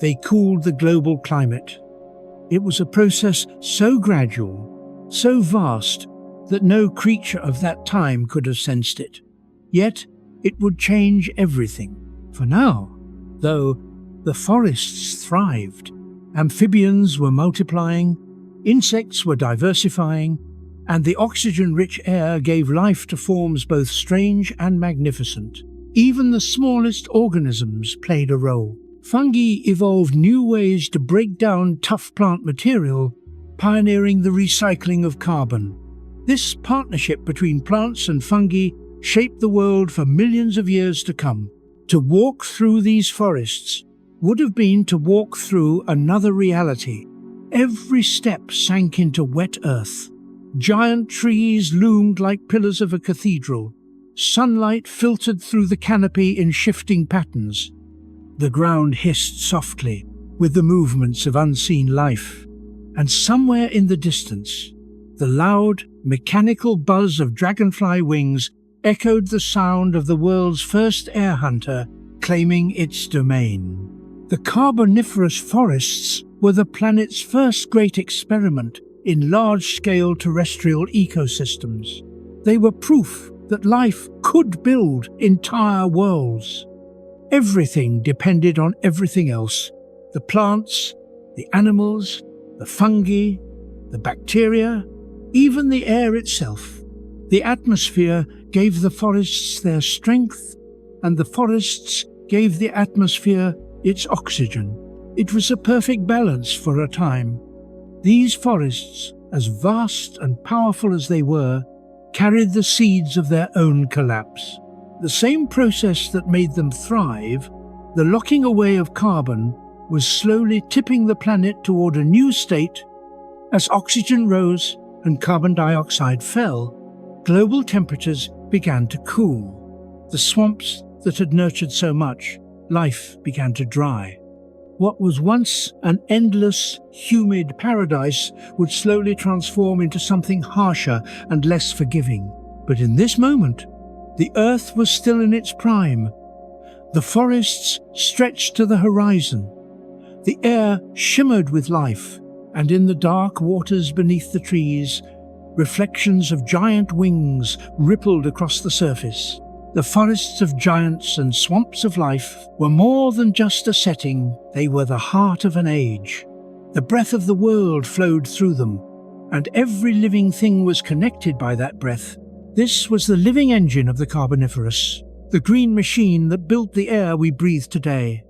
they cooled the global climate. It was a process so gradual, so vast, that no creature of that time could have sensed it. Yet, it would change everything. For now, though, the forests thrived. Amphibians were multiplying, insects were diversifying, and the oxygen-rich air gave life to forms both strange and magnificent. Even the smallest organisms played a role. Fungi evolved new ways to break down tough plant material, pioneering the recycling of carbon. This partnership between plants and fungi shaped the world for millions of years to come. To walk through these forests would have been to walk through another reality. Every step sank into wet earth. Giant trees loomed like pillars of a cathedral. Sunlight filtered through the canopy in shifting patterns. The ground hissed softly with the movements of unseen life. And somewhere in the distance, the loud, mechanical buzz of dragonfly wings echoed the sound of the world's first air hunter claiming its domain. The Carboniferous forests were the planet's first great experiment in large-scale terrestrial ecosystems. They were proof that life could build entire worlds. Everything depended on everything else: the plants, the animals, the fungi, the bacteria, even the air itself. The atmosphere gave the forests their strength, and the forests gave the atmosphere its oxygen. It was a perfect balance for a time. These forests, as vast and powerful as they were, carried the seeds of their own collapse. The same process that made them thrive, the locking away of carbon, was slowly tipping the planet toward a new state. As oxygen rose and carbon dioxide fell, global temperatures began to cool. The swamps that had nurtured so much, life began to dry. What was once an endless, humid paradise would slowly transform into something harsher and less forgiving. But in this moment, the Earth was still in its prime. The forests stretched to the horizon. The air shimmered with life, and in the dark waters beneath the trees, reflections of giant wings rippled across the surface. The forests of giants and swamps of life were more than just a setting, they were the heart of an age. The breath of the world flowed through them, and every living thing was connected by that breath. This was the living engine of the Carboniferous, the green machine that built the air we breathe today,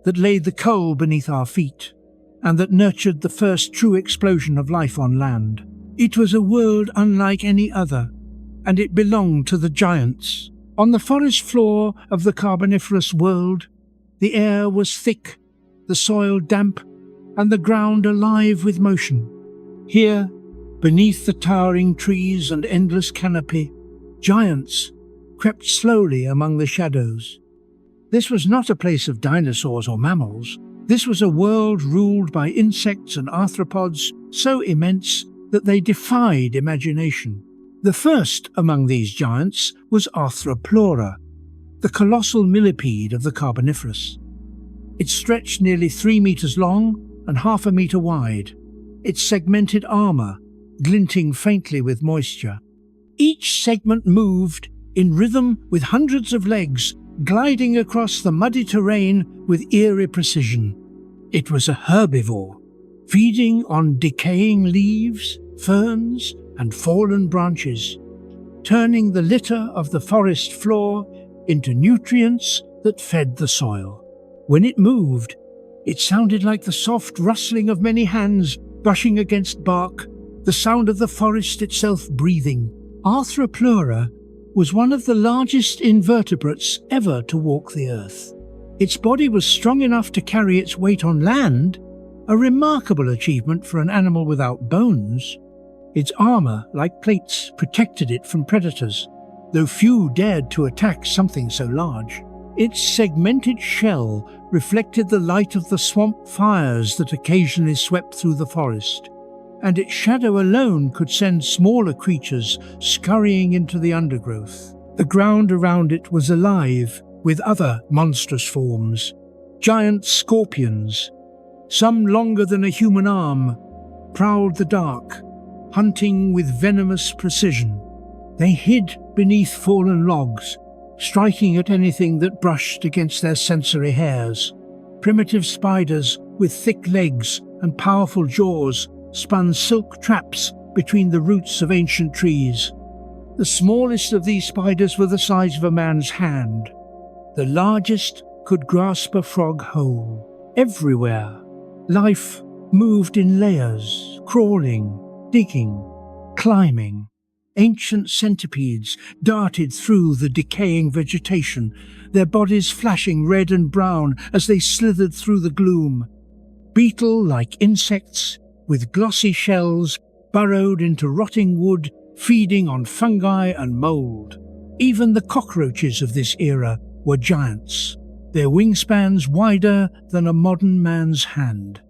that laid the coal beneath our feet, and that nurtured the first true explosion of life on land. It was a world unlike any other, and it belonged to the giants. On the forest floor of the Carboniferous world, the air was thick, the soil damp, and the ground alive with motion. Here, beneath the towering trees and endless canopy, giants crept slowly among the shadows. This was not a place of dinosaurs or mammals. This was a world ruled by insects and arthropods so immense that they defied imagination. The first among these giants was Arthropods, the colossal millipede of the Carboniferous. It stretched nearly 3 meters long and half a meter wide, its segmented armor glinting faintly with moisture. Each segment moved in rhythm with hundreds of legs gliding across the muddy terrain with eerie precision. It was a herbivore, feeding on decaying leaves, ferns, and fallen branches, turning the litter of the forest floor into nutrients that fed the soil. When it moved, it sounded like the soft rustling of many hands brushing against bark, the sound of the forest itself breathing. Arthropods was one of the largest invertebrates ever to walk the earth. Its body was strong enough to carry its weight on land, a remarkable achievement for an animal without bones. Its armor, like plates, protected it from predators, though few dared to attack something so large. Its segmented shell reflected the light of the swamp fires that occasionally swept through the forest, and its shadow alone could send smaller creatures scurrying into the undergrowth. The ground around it was alive with other monstrous forms, giant scorpions, some longer than a human arm, prowled the dark, hunting with venomous precision. They hid beneath fallen logs, striking at anything that brushed against their sensory hairs. Primitive spiders with thick legs and powerful jaws spun silk traps between the roots of ancient trees. The smallest of these spiders were the size of a man's hand. The largest could grasp a frog whole. Everywhere, life moved in layers, crawling, digging, climbing. Ancient centipedes darted through the decaying vegetation, their bodies flashing red and brown as they slithered through the gloom. Beetle-like insects with glossy shells burrowed into rotting wood, feeding on fungi and mold. Even the cockroaches of this era were giants, their wingspans wider than a modern man's hand.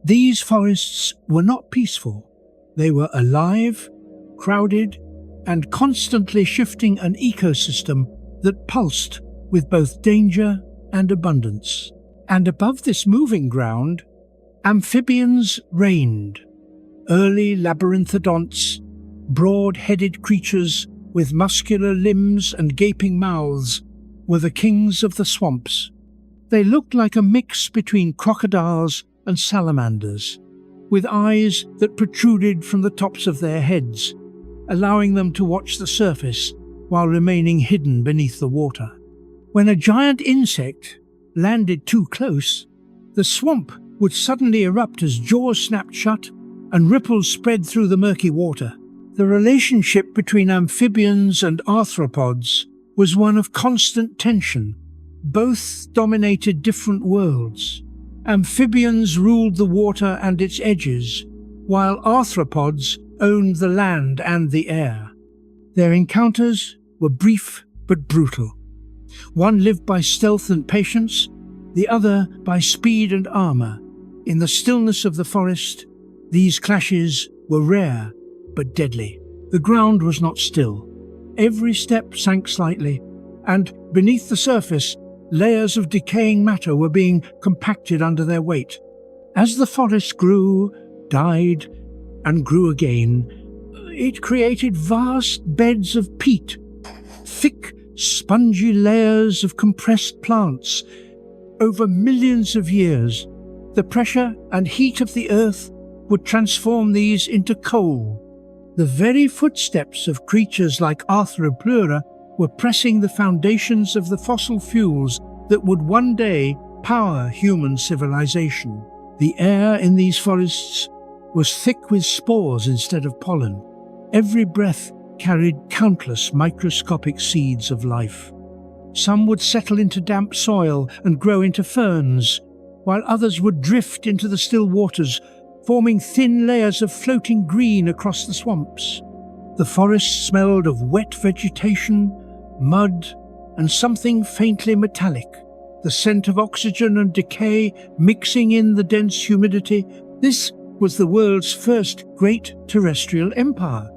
These forests were not peaceful. They were alive, crowded, and constantly shifting an ecosystem that pulsed with both danger and abundance. And above this moving ground, amphibians reigned. Early labyrinthodonts, broad-headed creatures with muscular limbs and gaping mouths, were the kings of the swamps. They looked like a mix between crocodiles and salamanders, with eyes that protruded from the tops of their heads, allowing them to watch the surface while remaining hidden beneath the water. When a giant insect landed too close, the swamp would suddenly erupt as jaws snapped shut and ripples spread through the murky water. The relationship between amphibians and arthropods was one of constant tension. Both dominated different worlds. Amphibians ruled the water and its edges, while arthropods owned the land and the air. Their encounters were brief but brutal. One lived by stealth and patience, the other by speed and armor. In the stillness of the forest, these clashes were rare but deadly. The ground was not still. Every step sank slightly, and beneath the surface, layers of decaying matter were being compacted under their weight. As the forest grew, died, and grew again, it created vast beds of peat, thick, spongy layers of compressed plants. Over millions of years, the pressure and heat of the earth would transform these into coal. The very footsteps of creatures like Arthropods were pressing the foundations of the fossil fuels that would one day power human civilization. The air in these forests was thick with spores instead of pollen. Every breath carried countless microscopic seeds of life. Some would settle into damp soil and grow into ferns, while others would drift into the still waters, forming thin layers of floating green across the swamps. The forest smelled of wet vegetation, mud, and something faintly metallic. The scent of oxygen and decay mixing in the dense humidity. This was the world's first great terrestrial empire,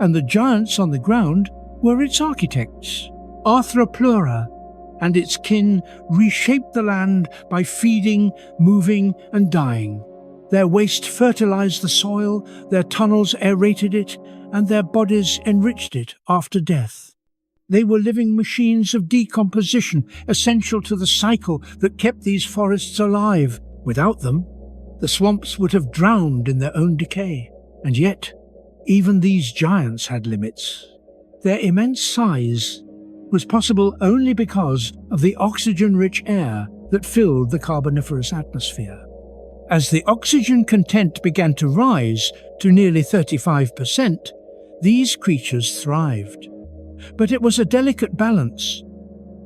and the giants on the ground were its architects. Arthropods and its kin reshaped the land by feeding, moving, and dying. Their waste fertilized the soil, their tunnels aerated it, and their bodies enriched it after death. They were living machines of decomposition, essential to the cycle that kept these forests alive. Without them, the swamps would have drowned in their own decay. And yet, even these giants had limits. Their immense size was possible only because of the oxygen-rich air that filled the Carboniferous atmosphere. As the oxygen content began to rise to nearly 35%, these creatures thrived. But it was a delicate balance.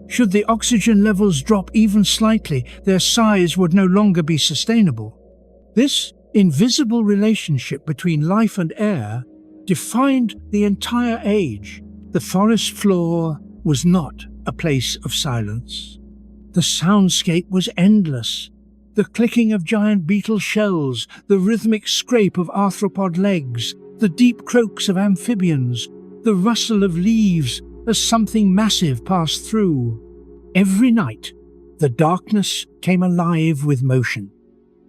Should the oxygen levels drop even slightly, their size would no longer be sustainable. This invisible relationship between life and air defined the entire age. The forest floor was not a place of silence. The soundscape was endless. The clicking of giant beetle shells, the rhythmic scrape of arthropod legs, the deep croaks of amphibians, the rustle of leaves as something massive passed through. Every night, the darkness came alive with motion.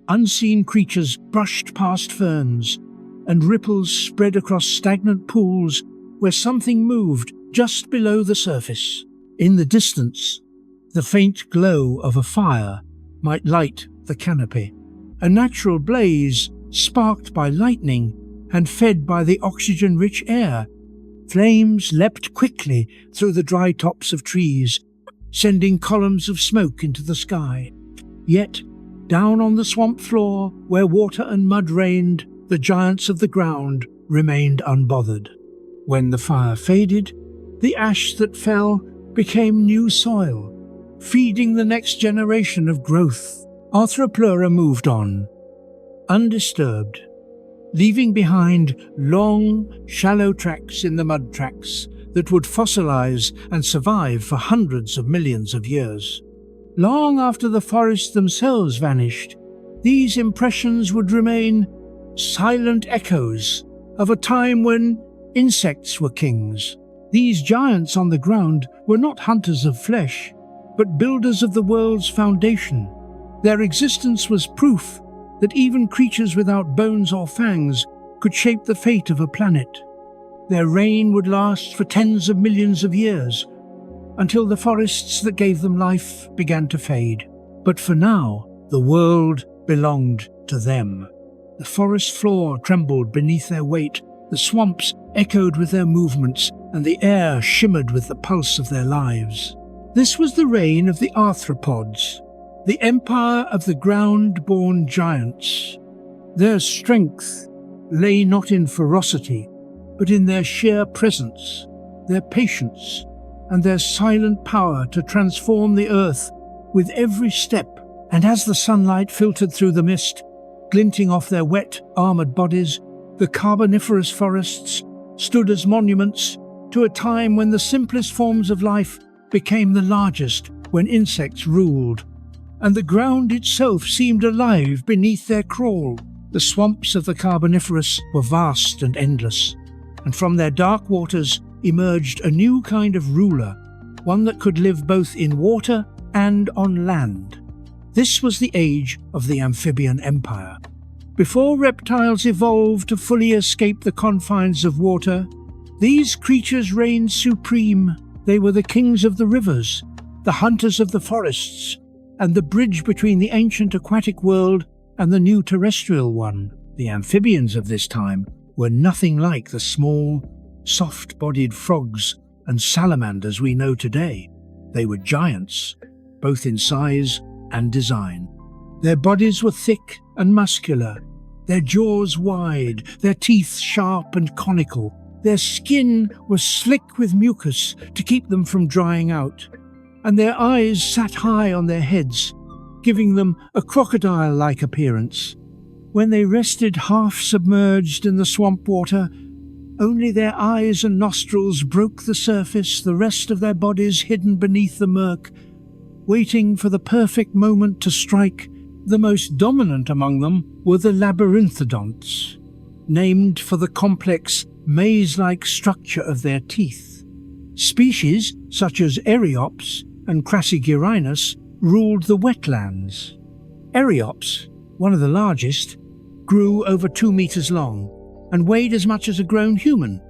Unseen creatures brushed past ferns, and ripples spread across stagnant pools where something moved just below the surface. In the distance, the faint glow of a fire might light the canopy, a natural blaze sparked by lightning and fed by the oxygen-rich air. Flames leapt quickly through the dry tops of trees, sending columns of smoke into the sky. Yet, down on the swamp floor, where water and mud reigned, the giants of the ground remained unbothered. When the fire faded, the ash that fell became new soil, feeding the next generation of growth. Arthropods moved on, undisturbed, leaving behind long, shallow tracks in the mud tracks that would fossilize and survive for hundreds of millions of years. Long after the forests themselves vanished, these impressions would remain silent echoes of a time when insects were kings. These giants on the ground were not hunters of flesh, but builders of the world's foundation. Their existence was proof that even creatures without bones or fangs could shape the fate of a planet. Their reign would last for tens of millions of years, until the forests that gave them life began to fade. But for now, the world belonged to them. The forest floor trembled beneath their weight, the swamps echoed with their movements, and the air shimmered with the pulse of their lives. This was the reign of the arthropods, the empire of the ground-born giants. Their strength lay not in ferocity, but in their sheer presence, their patience, and their silent power to transform the earth with every step. And as the sunlight filtered through the mist, glinting off their wet, armored bodies, the Carboniferous forests stood as monuments to a time when the simplest forms of life became the largest, when insects ruled, and the ground itself seemed alive beneath their crawl. The swamps of the Carboniferous were vast and endless, and from their dark waters emerged a new kind of ruler, one that could live both in water and on land. This was the age of the amphibian empire. Before reptiles evolved to fully escape the confines of water, these creatures reigned supreme. They were the kings of the rivers, the hunters of the forests, and the bridge between the ancient aquatic world and the new terrestrial one. The amphibians of this time were nothing like the small, soft-bodied frogs and salamanders we know today. They were giants, both in size and design. Their bodies were thick and muscular, their jaws wide, their teeth sharp and conical. Their skin was slick with mucus to keep them from drying out, and their eyes sat high on their heads, giving them a crocodile-like appearance. When they rested half submerged in the swamp water, only their eyes and nostrils broke the surface, the rest of their bodies hidden beneath the murk, waiting for the perfect moment to strike. The most dominant among them were the labyrinthodonts, named for the complex, maze-like structure of their teeth. Species such as Eriops and Crassigyrinus ruled the wetlands. Eriops, one of the largest, grew over 2 meters long and weighed as much as a grown human.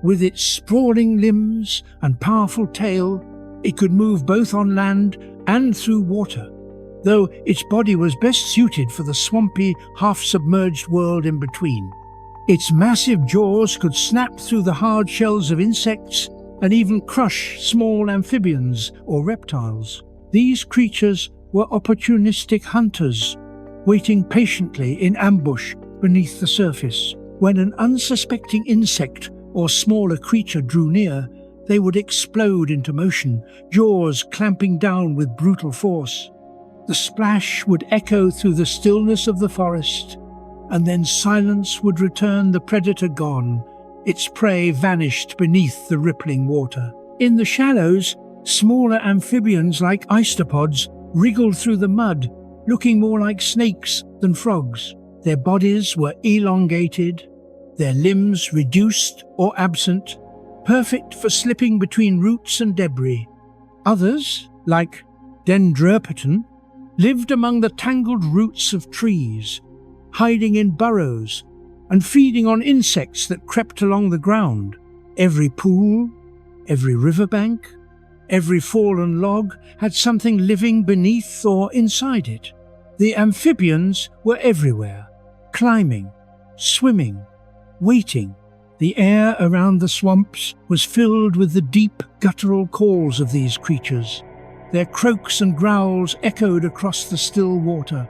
With its sprawling limbs and powerful tail, it could move both on land and through water, though its body was best suited for the swampy, half-submerged world in between. Its massive jaws could snap through the hard shells of insects and even crush small amphibians or reptiles. These creatures were opportunistic hunters, waiting patiently in ambush beneath the surface. When an unsuspecting insect or smaller creature drew near, they would explode into motion, jaws clamping down with brutal force. The splash would echo through the stillness of the forest, and then silence would return, the predator gone, its prey vanished beneath the rippling water. In the shallows, smaller amphibians like isopods wriggled through the mud, looking more like snakes than frogs. Their bodies were elongated, their limbs reduced or absent, perfect for slipping between roots and debris. Others, like Dendropeton, lived among the tangled roots of trees, hiding in burrows and feeding on insects that crept along the ground. Every pool, every riverbank, every fallen log had something living beneath or inside it. The amphibians were everywhere, climbing, swimming, waiting. The air around the swamps was filled with the deep guttural calls of these creatures. Their croaks and growls echoed across the still water,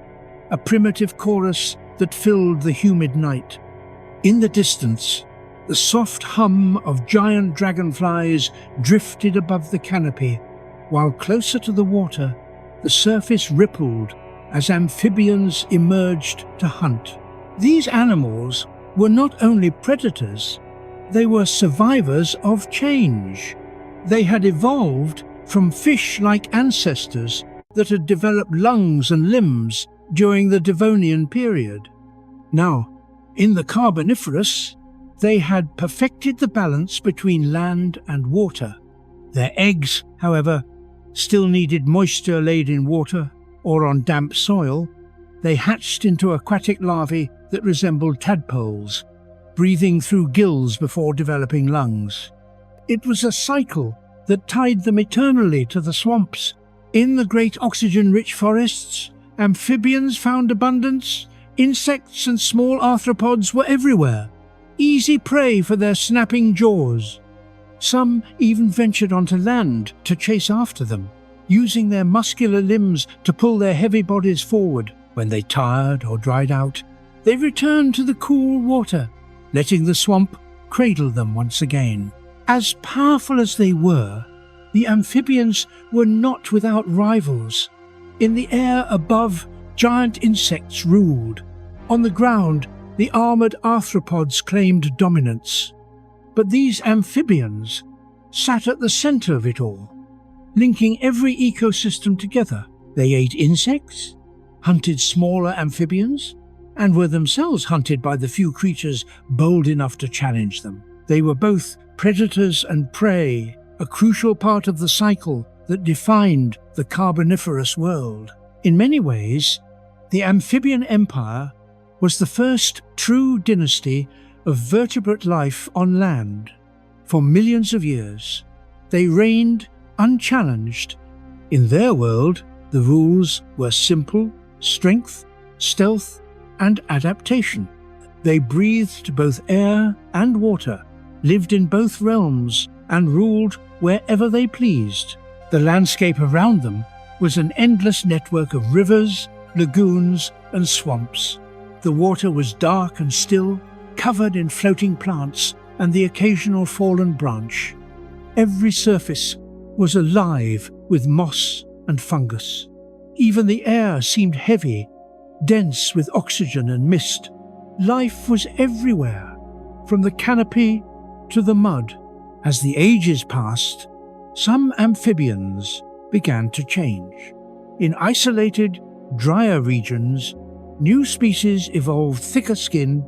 a primitive chorus that filled the humid night. In the distance, the soft hum of giant dragonflies drifted above the canopy, while closer to the water, the surface rippled as amphibians emerged to hunt. These animals were not only predators, they were survivors of change. They had evolved from fish-like ancestors that had developed lungs and limbs during the Devonian period. Now, in the Carboniferous, they had perfected the balance between land and water. Their eggs, however, still needed moisture laid in water or on damp soil. They hatched into aquatic larvae that resembled tadpoles, breathing through gills before developing lungs. It was a cycle that tied them eternally to the swamps. In the great oxygen-rich forests, amphibians found abundance. Insects and small arthropods were everywhere, easy prey for their snapping jaws. Some even ventured onto land to chase after them, using their muscular limbs to pull their heavy bodies forward. When they tired or dried out, they returned to the cool water, letting the swamp cradle them once again. As powerful as they were, the amphibians were not without rivals. In the air above, giant insects ruled. On the ground, the armored arthropods claimed dominance. But these amphibians sat at the center of it all, linking every ecosystem together. They ate insects, hunted smaller amphibians, and were themselves hunted by the few creatures bold enough to challenge them. They were both predators and prey, a crucial part of the cycle that defined the Carboniferous world. In many ways, the amphibian empire was the first true dynasty of vertebrate life on land. For millions of years, they reigned unchallenged. In their world, the rules were simple: strength, stealth, and adaptation. They breathed both air and water, lived in both realms, and ruled wherever they pleased. The landscape around them was an endless network of rivers, lagoons, and swamps. The water was dark and still, covered in floating plants and the occasional fallen branch. Every surface was alive with moss and fungus. Even the air seemed heavy, dense with oxygen and mist. Life was everywhere, from the canopy to the mud. As the ages passed, some amphibians began to change. In isolated, drier regions, new species evolved thicker skin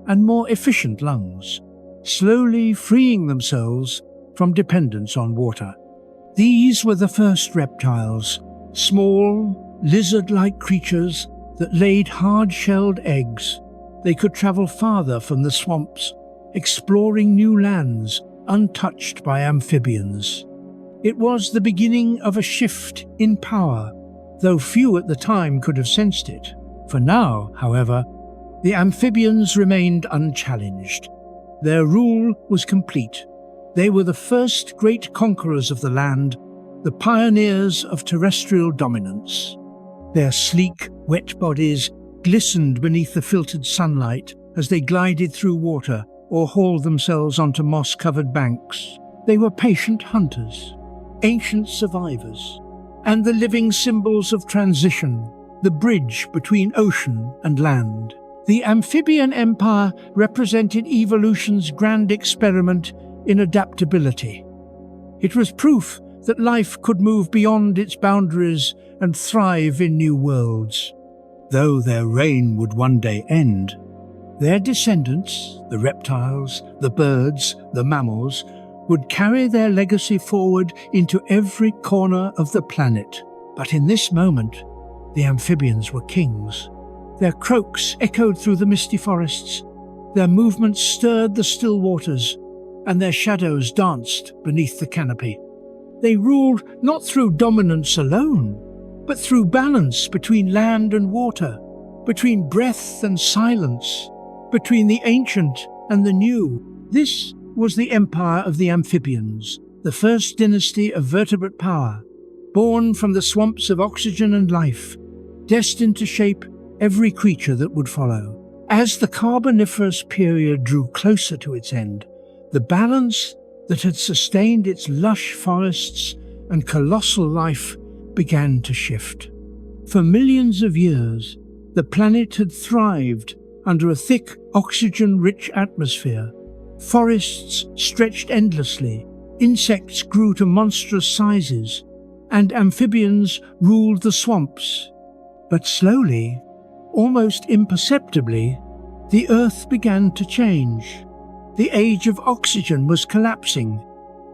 and more efficient lungs, slowly freeing themselves from dependence on water. These were the first reptiles, small, lizard-like creatures that laid hard-shelled eggs. They could travel farther from the swamps, exploring new lands untouched by amphibians. It was the beginning of a shift in power, though few at the time could have sensed it. For now, however, the amphibians remained unchallenged. Their rule was complete. They were the first great conquerors of the land, the pioneers of terrestrial dominance. Their sleek, wet bodies glistened beneath the filtered sunlight as they glided through water or hauled themselves onto moss-covered banks. They were patient hunters, ancient survivors, and the living symbols of transition, the bridge between ocean and land. The amphibian empire represented evolution's grand experiment in adaptability. It was proof that life could move beyond its boundaries and thrive in new worlds. Though their reign would one day end, their descendants, the reptiles, the birds, the mammals, would carry their legacy forward into every corner of the planet. But in this moment, the amphibians were kings. Their croaks echoed through the misty forests, their movements stirred the still waters, and their shadows danced beneath the canopy. They ruled not through dominance alone, but through balance between land and water, between breath and silence, between the ancient and the new. This was the empire of the amphibians, the first dynasty of vertebrate power, born from the swamps of oxygen and life, destined to shape every creature that would follow. As the Carboniferous Period drew closer to its end, the balance that had sustained its lush forests and colossal life began to shift. For millions of years, the planet had thrived under a thick, oxygen-rich atmosphere. Forests stretched endlessly, insects grew to monstrous sizes, and amphibians ruled the swamps. But slowly, almost imperceptibly, the Earth began to change. The age of oxygen was collapsing,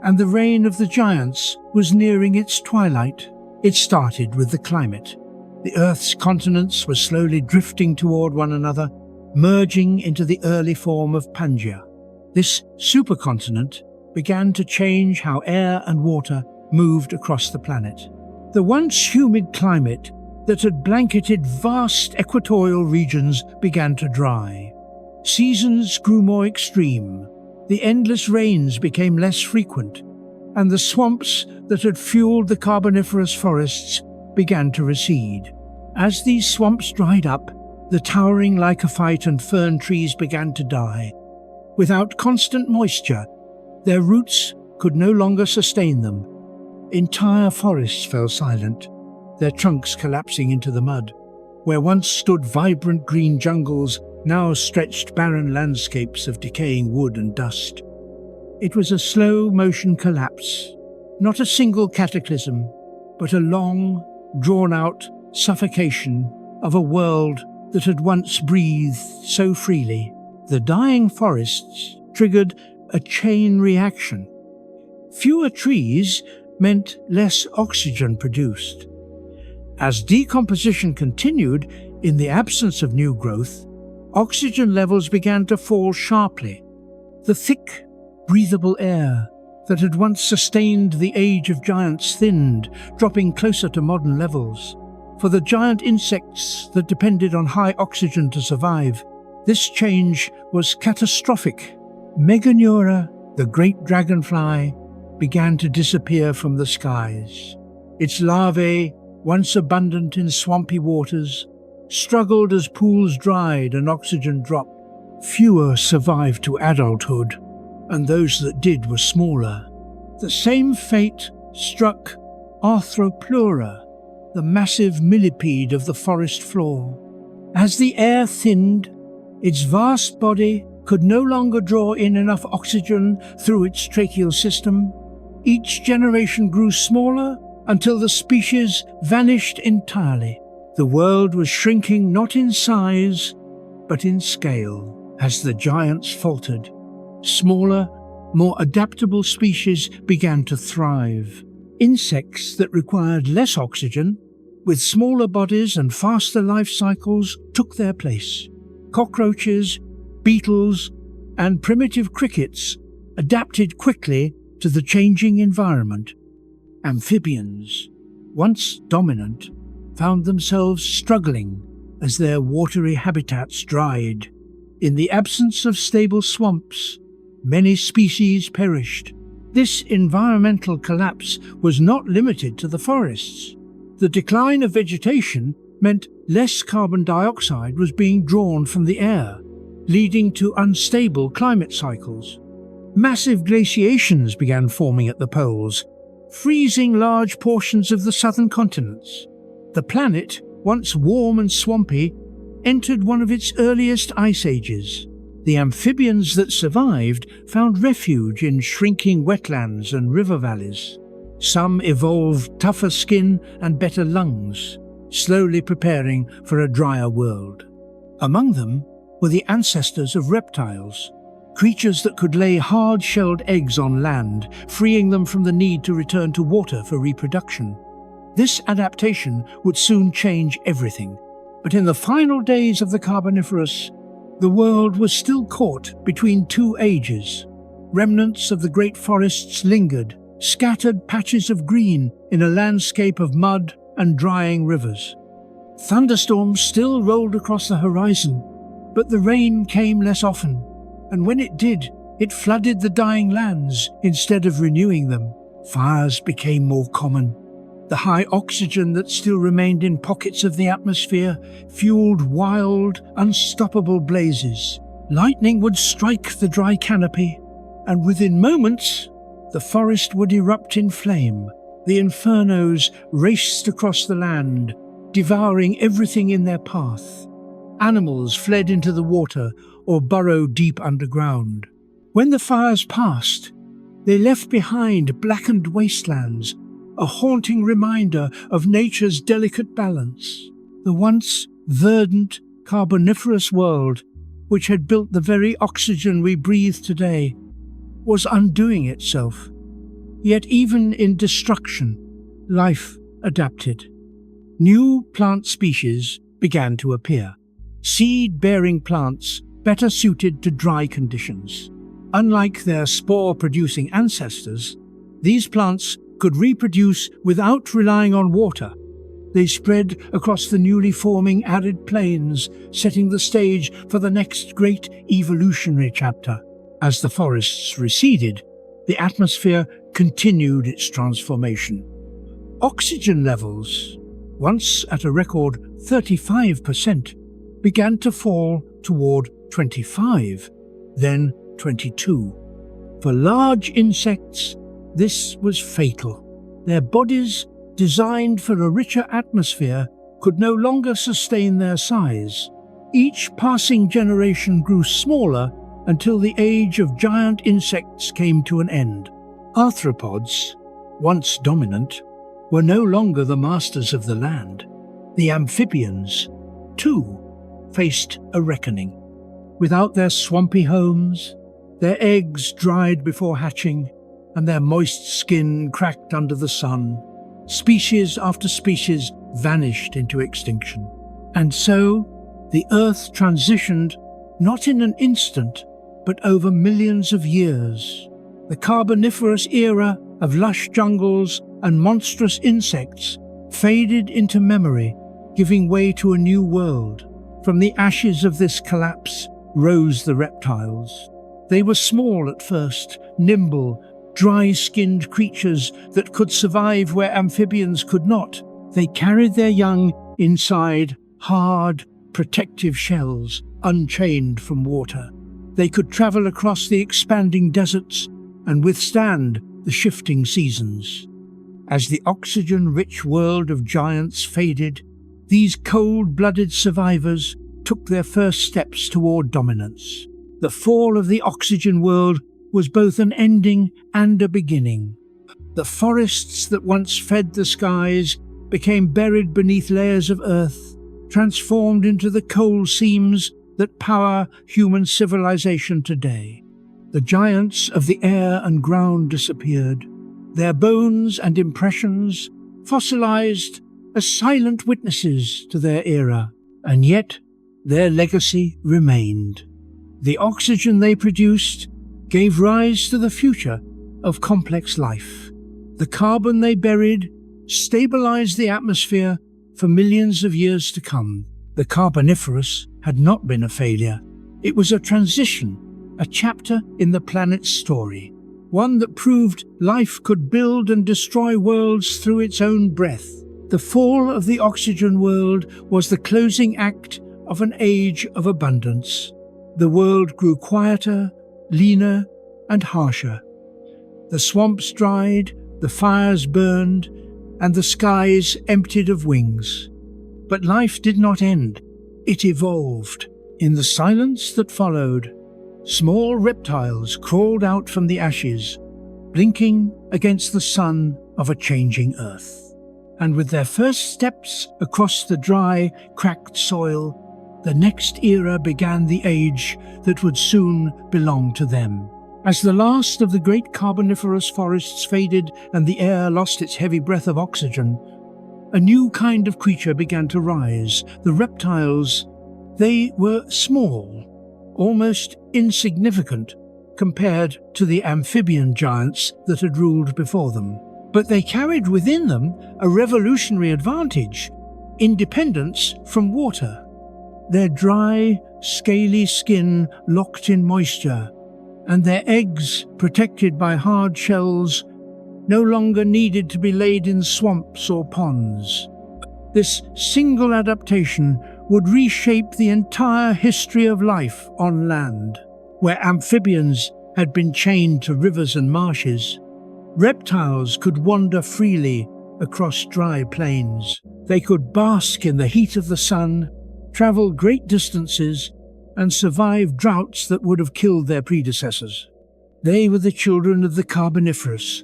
and the reign of the giants was nearing its twilight. It started with the climate. The Earth's continents were slowly drifting toward one another, merging into the early form of Pangaea. This supercontinent began to change how air and water moved across the planet. The once humid climate that had blanketed vast equatorial regions began to dry. Seasons grew more extreme, the endless rains became less frequent, and the swamps that had fueled the Carboniferous forests began to recede. As these swamps dried up, the towering lycophyte and fern trees began to die. Without constant moisture, their roots could no longer sustain them. Entire forests fell silent, their trunks collapsing into the mud. Where once stood vibrant green jungles, now stretched barren landscapes of decaying wood and dust. It was a slow-motion collapse, not a single cataclysm, but a long, drawn-out suffocation of a world that had once breathed so freely. The dying forests triggered a chain reaction. Fewer trees meant less oxygen produced. As decomposition continued in the absence of new growth, oxygen levels began to fall sharply. The thick, breathable air that had once sustained the age of giants thinned, dropping closer to modern levels. For the giant insects that depended on high oxygen to survive, this change was catastrophic. Meganeura, the great dragonfly, began to disappear from the skies. Its larvae, once abundant in swampy waters, struggled as pools dried and oxygen dropped. Fewer survived to adulthood, and those that did were smaller. The same fate struck arthropods, the massive millipede of the forest floor. As the air thinned, its vast body could no longer draw in enough oxygen through its tracheal system. Each generation grew smaller until the species vanished entirely. The world was shrinking not in size, but in scale. As the giants faltered, smaller, more adaptable species began to thrive. Insects that required less oxygen, with smaller bodies and faster life cycles, took their place. Cockroaches, beetles, and primitive crickets adapted quickly to the changing environment. Amphibians, once dominant, found themselves struggling as their watery habitats dried. In the absence of stable swamps, many species perished. This environmental collapse was not limited to the forests. The decline of vegetation meant less carbon dioxide was being drawn from the air, leading to unstable climate cycles. Massive glaciations began forming at the poles, freezing large portions of the southern continents. The planet, once warm and swampy, entered one of its earliest ice ages. The amphibians that survived found refuge in shrinking wetlands and river valleys. Some evolved tougher skin and better lungs, slowly preparing for a drier world. Among them were the ancestors of reptiles, creatures that could lay hard-shelled eggs on land, freeing them from the need to return to water for reproduction. This adaptation would soon change everything. But in the final days of the Carboniferous, the world was still caught between two ages. Remnants of the great forests lingered, scattered patches of green in a landscape of mud and drying rivers. Thunderstorms still rolled across the horizon, but the rain came less often, and when it did, it flooded the dying lands instead of renewing them. Fires became more common. The high oxygen that still remained in pockets of the atmosphere fueled wild, unstoppable blazes. Lightning would strike the dry canopy, and within moments, the forest would erupt in flame. The infernos raced across the land, devouring everything in their path. Animals fled into the water or burrowed deep underground. When the fires passed, they left behind blackened wastelands, a haunting reminder of nature's delicate balance. The once verdant, carboniferous world, which had built the very oxygen we breathe today, was undoing itself. Yet even in destruction, life adapted. New plant species began to appear, seed-bearing plants better suited to dry conditions. Unlike their spore-producing ancestors, these plants could reproduce without relying on water. They spread across the newly forming arid plains, setting the stage for the next great evolutionary chapter. As the forests receded, the atmosphere continued its transformation. Oxygen levels, once at a record 35%, began to fall toward 25, then 22. For large insects, this was fatal. Their bodies, designed for a richer atmosphere, could no longer sustain their size. Each passing generation grew smaller until the age of giant insects came to an end. Arthropods, once dominant, were no longer the masters of the land. The amphibians, too, faced a reckoning. Without their swampy homes, their eggs dried before hatching, and their moist skin cracked under the sun, species after species vanished into extinction. And so, the Earth transitioned not in an instant, but over millions of years. The Carboniferous era of lush jungles and monstrous insects faded into memory, giving way to a new world. From the ashes of this collapse rose the reptiles. They were small at first, nimble, dry-skinned creatures that could survive where amphibians could not. They carried their young inside hard, protective shells, unchained from water. They could travel across the expanding deserts and withstand the shifting seasons. As the oxygen-rich world of giants faded, these cold-blooded survivors took their first steps toward dominance. The fall of the oxygen world was both an ending and a beginning. The forests that once fed the skies became buried beneath layers of earth, transformed into the coal seams that power human civilization today. The giants of the air and ground disappeared, their bones and impressions fossilized as silent witnesses to their era, and yet their legacy remained. The oxygen they produced gave rise to the future of complex life. The carbon they buried stabilized the atmosphere for millions of years to come. The Carboniferous had not been a failure. It was a transition, a chapter in the planet's story, one that proved life could build and destroy worlds through its own breath. The fall of the oxygen world was the closing act of an age of abundance. The world grew quieter, leaner, and harsher. The swamps dried, the fires burned, and the skies emptied of wings. But life did not end. It evolved. In the silence that followed, small reptiles crawled out from the ashes, blinking against the sun of a changing earth. And with their first steps across the dry, cracked soil, the next era began, the age that would soon belong to them. As the last of the great Carboniferous forests faded and the air lost its heavy breath of oxygen, a new kind of creature began to rise. The reptiles, they were small, almost insignificant compared to the amphibian giants that had ruled before them. But they carried within them a revolutionary advantage: independence from water. Their dry, scaly skin locked in moisture, and their eggs, protected by hard shells, no longer needed to be laid in swamps or ponds. This single adaptation would reshape the entire history of life on land. Where amphibians had been chained to rivers and marshes, reptiles could wander freely across dry plains. They could bask in the heat of the sun, travel great distances, and survive droughts that would have killed their predecessors. They were the children of the Carboniferous,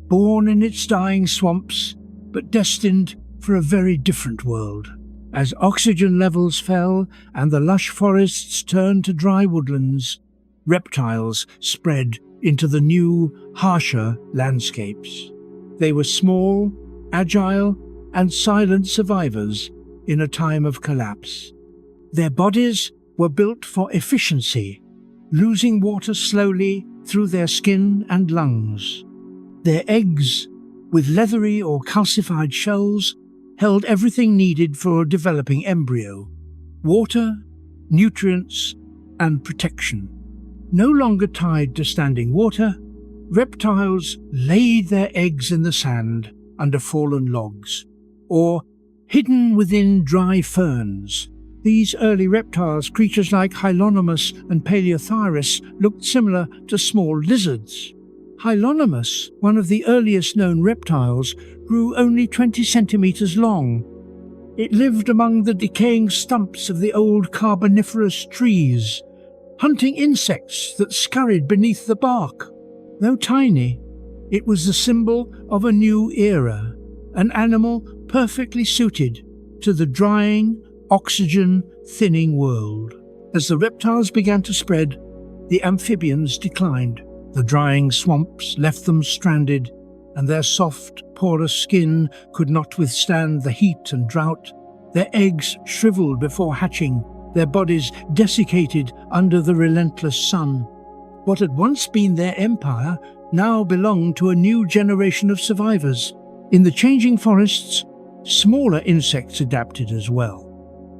born in its dying swamps, but destined for a very different world. As oxygen levels fell and the lush forests turned to dry woodlands, reptiles spread into the new, harsher landscapes. They were small, agile, and silent survivors in a time of collapse. Their bodies were built for efficiency, losing water slowly through their skin and lungs. Their eggs, with leathery or calcified shells, held everything needed for a developing embryo: water, nutrients, and protection. No longer tied to standing water, reptiles laid their eggs in the sand under fallen logs, or hidden within dry ferns. These early reptiles, creatures like Hylonomus and Paleothyrus, looked similar to small lizards. Hylonomus, one of the earliest known reptiles, grew only 20 centimeters long. It lived among the decaying stumps of the old Carboniferous trees, hunting insects that scurried beneath the bark. Though tiny, it was the symbol of a new era, an animal perfectly suited to the drying, oxygen-thinning world. As the reptiles began to spread, the amphibians declined. The drying swamps left them stranded, and their soft, porous skin could not withstand the heat and drought. Their eggs shriveled before hatching, their bodies desiccated under the relentless sun. What had once been their empire now belonged to a new generation of survivors. In the changing forests, smaller insects adapted as well.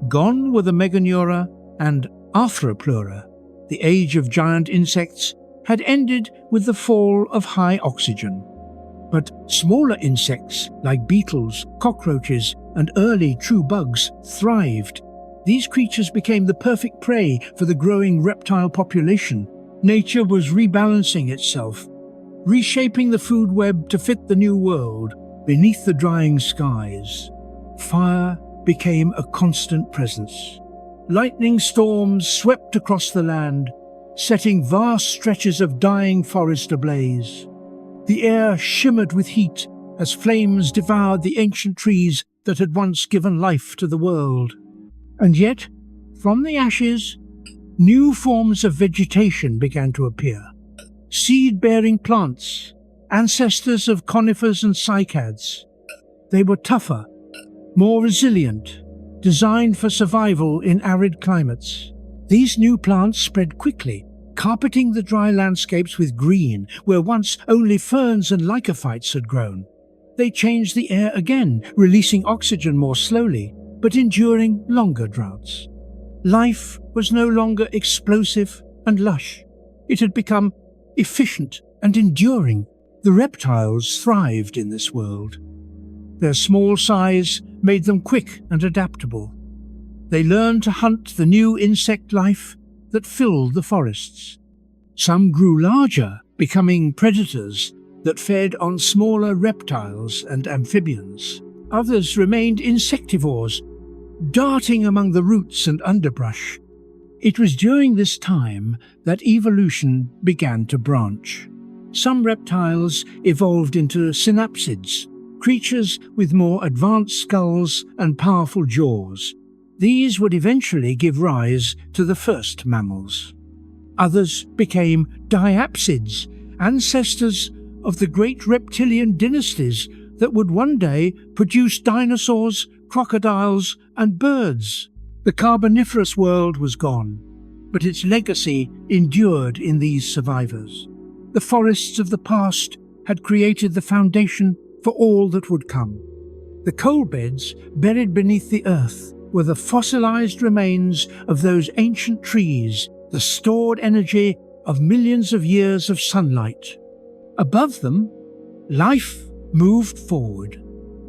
Gone were the Meganeura and Arthropods. The age of giant insects had ended with the fall of high oxygen. But smaller insects like beetles, cockroaches, and early true bugs thrived. These creatures became the perfect prey for the growing reptile population. Nature was rebalancing itself, reshaping the food web to fit the new world. Beneath the drying skies, fire became a constant presence. Lightning storms swept across the land, setting vast stretches of dying forest ablaze. The air shimmered with heat as flames devoured the ancient trees that had once given life to the world. And yet, from the ashes, new forms of vegetation began to appear. Seed-bearing plants, ancestors of conifers and cycads. They were tougher, more resilient, designed for survival in arid climates. These new plants spread quickly, carpeting the dry landscapes with green where once only ferns and lycophytes had grown. They changed the air again, releasing oxygen more slowly, but enduring longer droughts. Life was no longer explosive and lush. It had become efficient and enduring. The reptiles thrived in this world. Their small size made them quick and adaptable. They learned to hunt the new insect life that filled the forests. Some grew larger, becoming predators that fed on smaller reptiles and amphibians. Others remained insectivores, darting among the roots and underbrush. It was during this time that evolution began to branch. Some reptiles evolved into synapsids, creatures with more advanced skulls and powerful jaws. These would eventually give rise to the first mammals. Others became diapsids, ancestors of the great reptilian dynasties that would one day produce dinosaurs, crocodiles, and birds. The Carboniferous world was gone, but its legacy endured in these survivors. The forests of the past had created the foundation for all that would come. The coal beds buried beneath the earth were the fossilized remains of those ancient trees, the stored energy of millions of years of sunlight. Above them, life moved forward,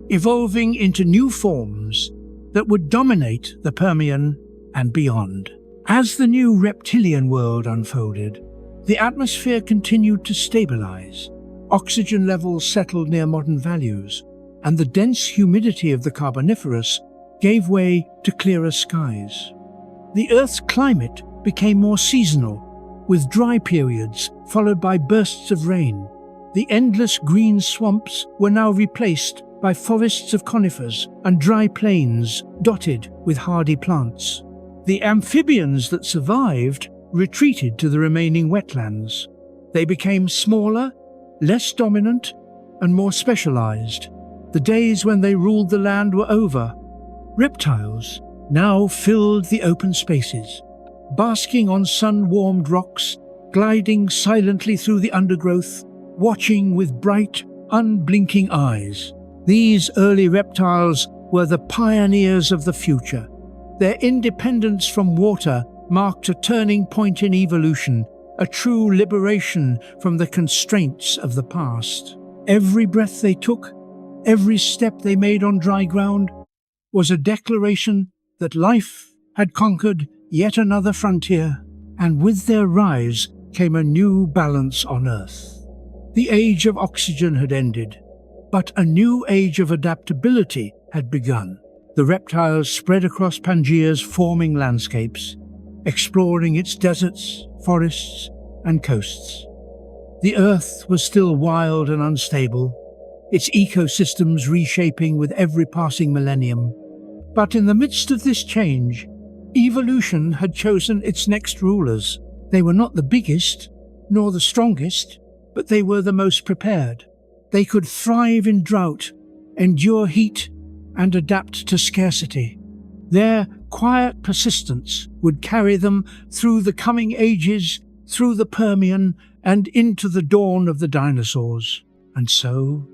evolving into new forms that would dominate the Permian and beyond. As the new reptilian world unfolded, the atmosphere continued to stabilize. Oxygen levels settled near modern values, and the dense humidity of the Carboniferous gave way to clearer skies. The Earth's climate became more seasonal, with dry periods followed by bursts of rain. The endless green swamps were now replaced by forests of conifers and dry plains dotted with hardy plants. The amphibians that survived retreated to the remaining wetlands. They became smaller, less dominant, and more specialized. The days when they ruled the land were over. Reptiles now filled the open spaces, basking on sun-warmed rocks, gliding silently through the undergrowth, watching with bright, unblinking eyes. These early reptiles were the pioneers of the future. Their independence from water marked a turning point in evolution, a true liberation from the constraints of the past. Every breath they took, every step they made on dry ground, was a declaration that life had conquered yet another frontier, and with their rise came a new balance on Earth. The age of oxygen had ended, but a new age of adaptability had begun. The reptiles spread across Pangaea's forming landscapes, exploring its deserts, forests, and coasts. The Earth was still wild and unstable, its ecosystems reshaping with every passing millennium. But in the midst of this change, evolution had chosen its next rulers. They were not the biggest, nor the strongest, but they were the most prepared. They could thrive in drought, endure heat, and adapt to scarcity. Their quiet persistence would carry them through the coming ages, through the Permian, and into the dawn of the dinosaurs. And so,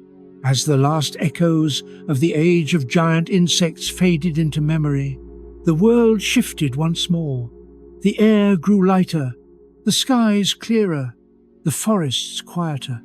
as the last echoes of the age of giant insects faded into memory, the world shifted once more. The air grew lighter, the skies clearer, the forests quieter.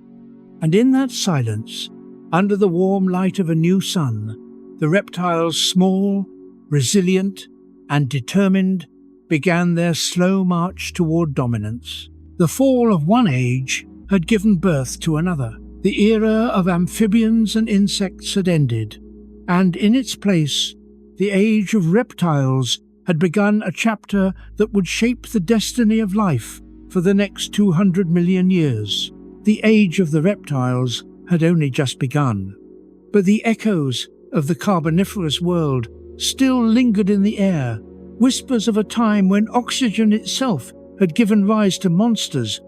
And in that silence, under the warm light of a new sun, the reptiles, small, resilient, and determined, began their slow march toward dominance. The fall of one age had given birth to another. The era of amphibians and insects had ended, and in its place, the age of reptiles had begun a chapter that would shape the destiny of life for the next 200 million years. The age of the reptiles had only just begun, but the echoes of the Carboniferous world still lingered in the air, whispers of a time when oxygen itself had given rise to monsters.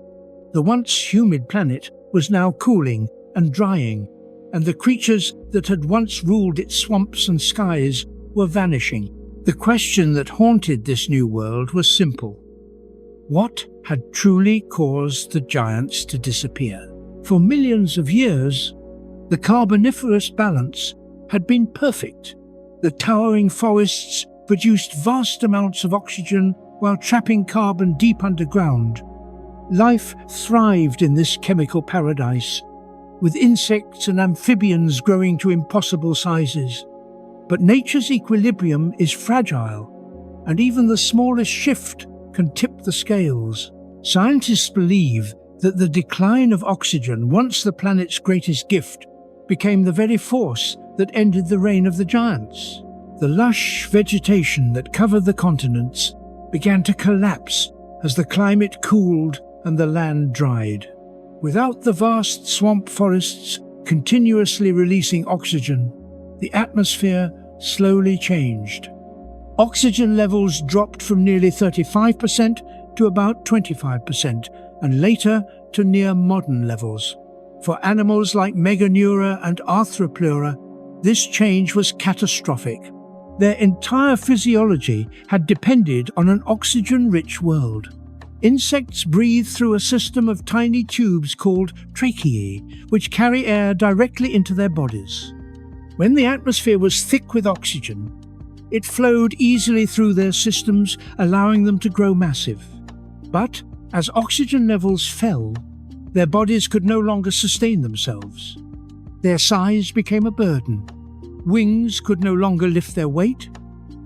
The once humid planet was now cooling and drying, and the creatures that had once ruled its swamps and skies were vanishing. The question that haunted this new world was simple. What had truly caused the giants to disappear? For millions of years, the Carboniferous balance had been perfect. The towering forests produced vast amounts of oxygen while trapping carbon deep underground. Life thrived in this chemical paradise, with insects and amphibians growing to impossible sizes. But nature's equilibrium is fragile, and even the smallest shift can tip the scales. Scientists believe that the decline of oxygen, once the planet's greatest gift, became the very force that ended the reign of the giants. The lush vegetation that covered the continents began to collapse as the climate cooled and the land dried. Without the vast swamp forests continuously releasing oxygen, the atmosphere slowly changed. Oxygen levels dropped from nearly 35% to about 25%, and later to near modern levels. For animals like Meganeura and Arthropods, this change was catastrophic. Their entire physiology had depended on an oxygen-rich world. Insects breathe through a system of tiny tubes called tracheae, which carry air directly into their bodies. When the atmosphere was thick with oxygen, it flowed easily through their systems, allowing them to grow massive. But as oxygen levels fell, their bodies could no longer sustain themselves. Their size became a burden. Wings could no longer lift their weight,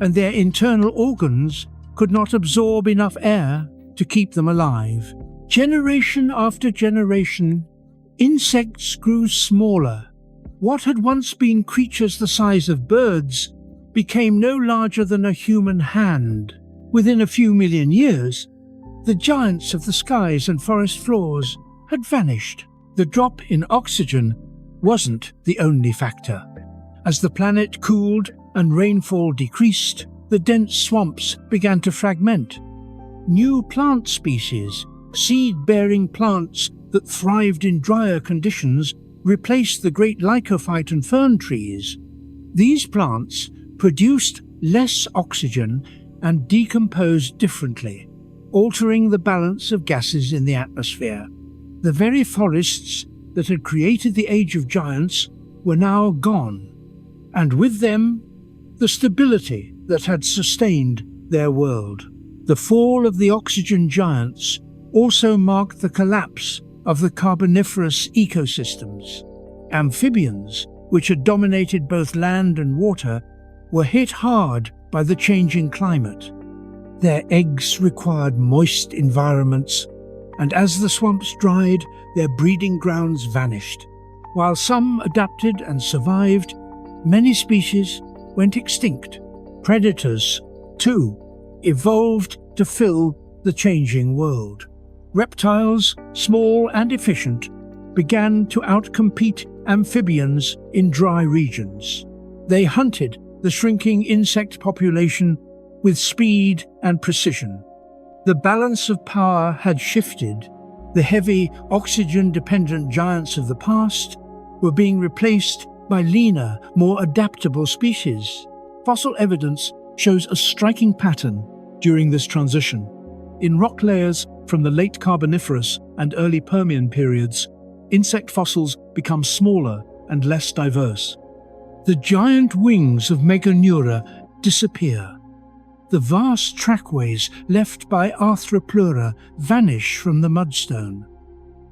and their internal organs could not absorb enough air to keep them alive. Generation after generation, insects grew smaller. What had once been creatures the size of birds became no larger than a human hand. Within a few million years, the giants of the skies and forest floors had vanished. The drop in oxygen wasn't the only factor. As the planet cooled and rainfall decreased, the dense swamps began to fragment. New plant species, seed-bearing plants that thrived in drier conditions, replaced the great lycophyte and fern trees. These plants produced less oxygen and decomposed differently, altering the balance of gases in the atmosphere. The very forests that had created the Age of Giants were now gone, and with them, the stability that had sustained their world. The fall of the oxygen giants also marked the collapse of the Carboniferous ecosystems. Amphibians, which had dominated both land and water, were hit hard by the changing climate. Their eggs required moist environments, and as the swamps dried, their breeding grounds vanished. While some adapted and survived, many species went extinct. Predators, too, evolved to fill the changing world. Reptiles, small and efficient, began to outcompete amphibians in dry regions. They hunted the shrinking insect population with speed and precision. The balance of power had shifted. The heavy, oxygen-dependent giants of the past were being replaced by leaner, more adaptable species. Fossil evidence shows a striking pattern during this transition. In rock layers from the late Carboniferous and early Permian periods, insect fossils become smaller and less diverse. The giant wings of Meganeura disappear. The vast trackways left by Arthropods vanish from the mudstone.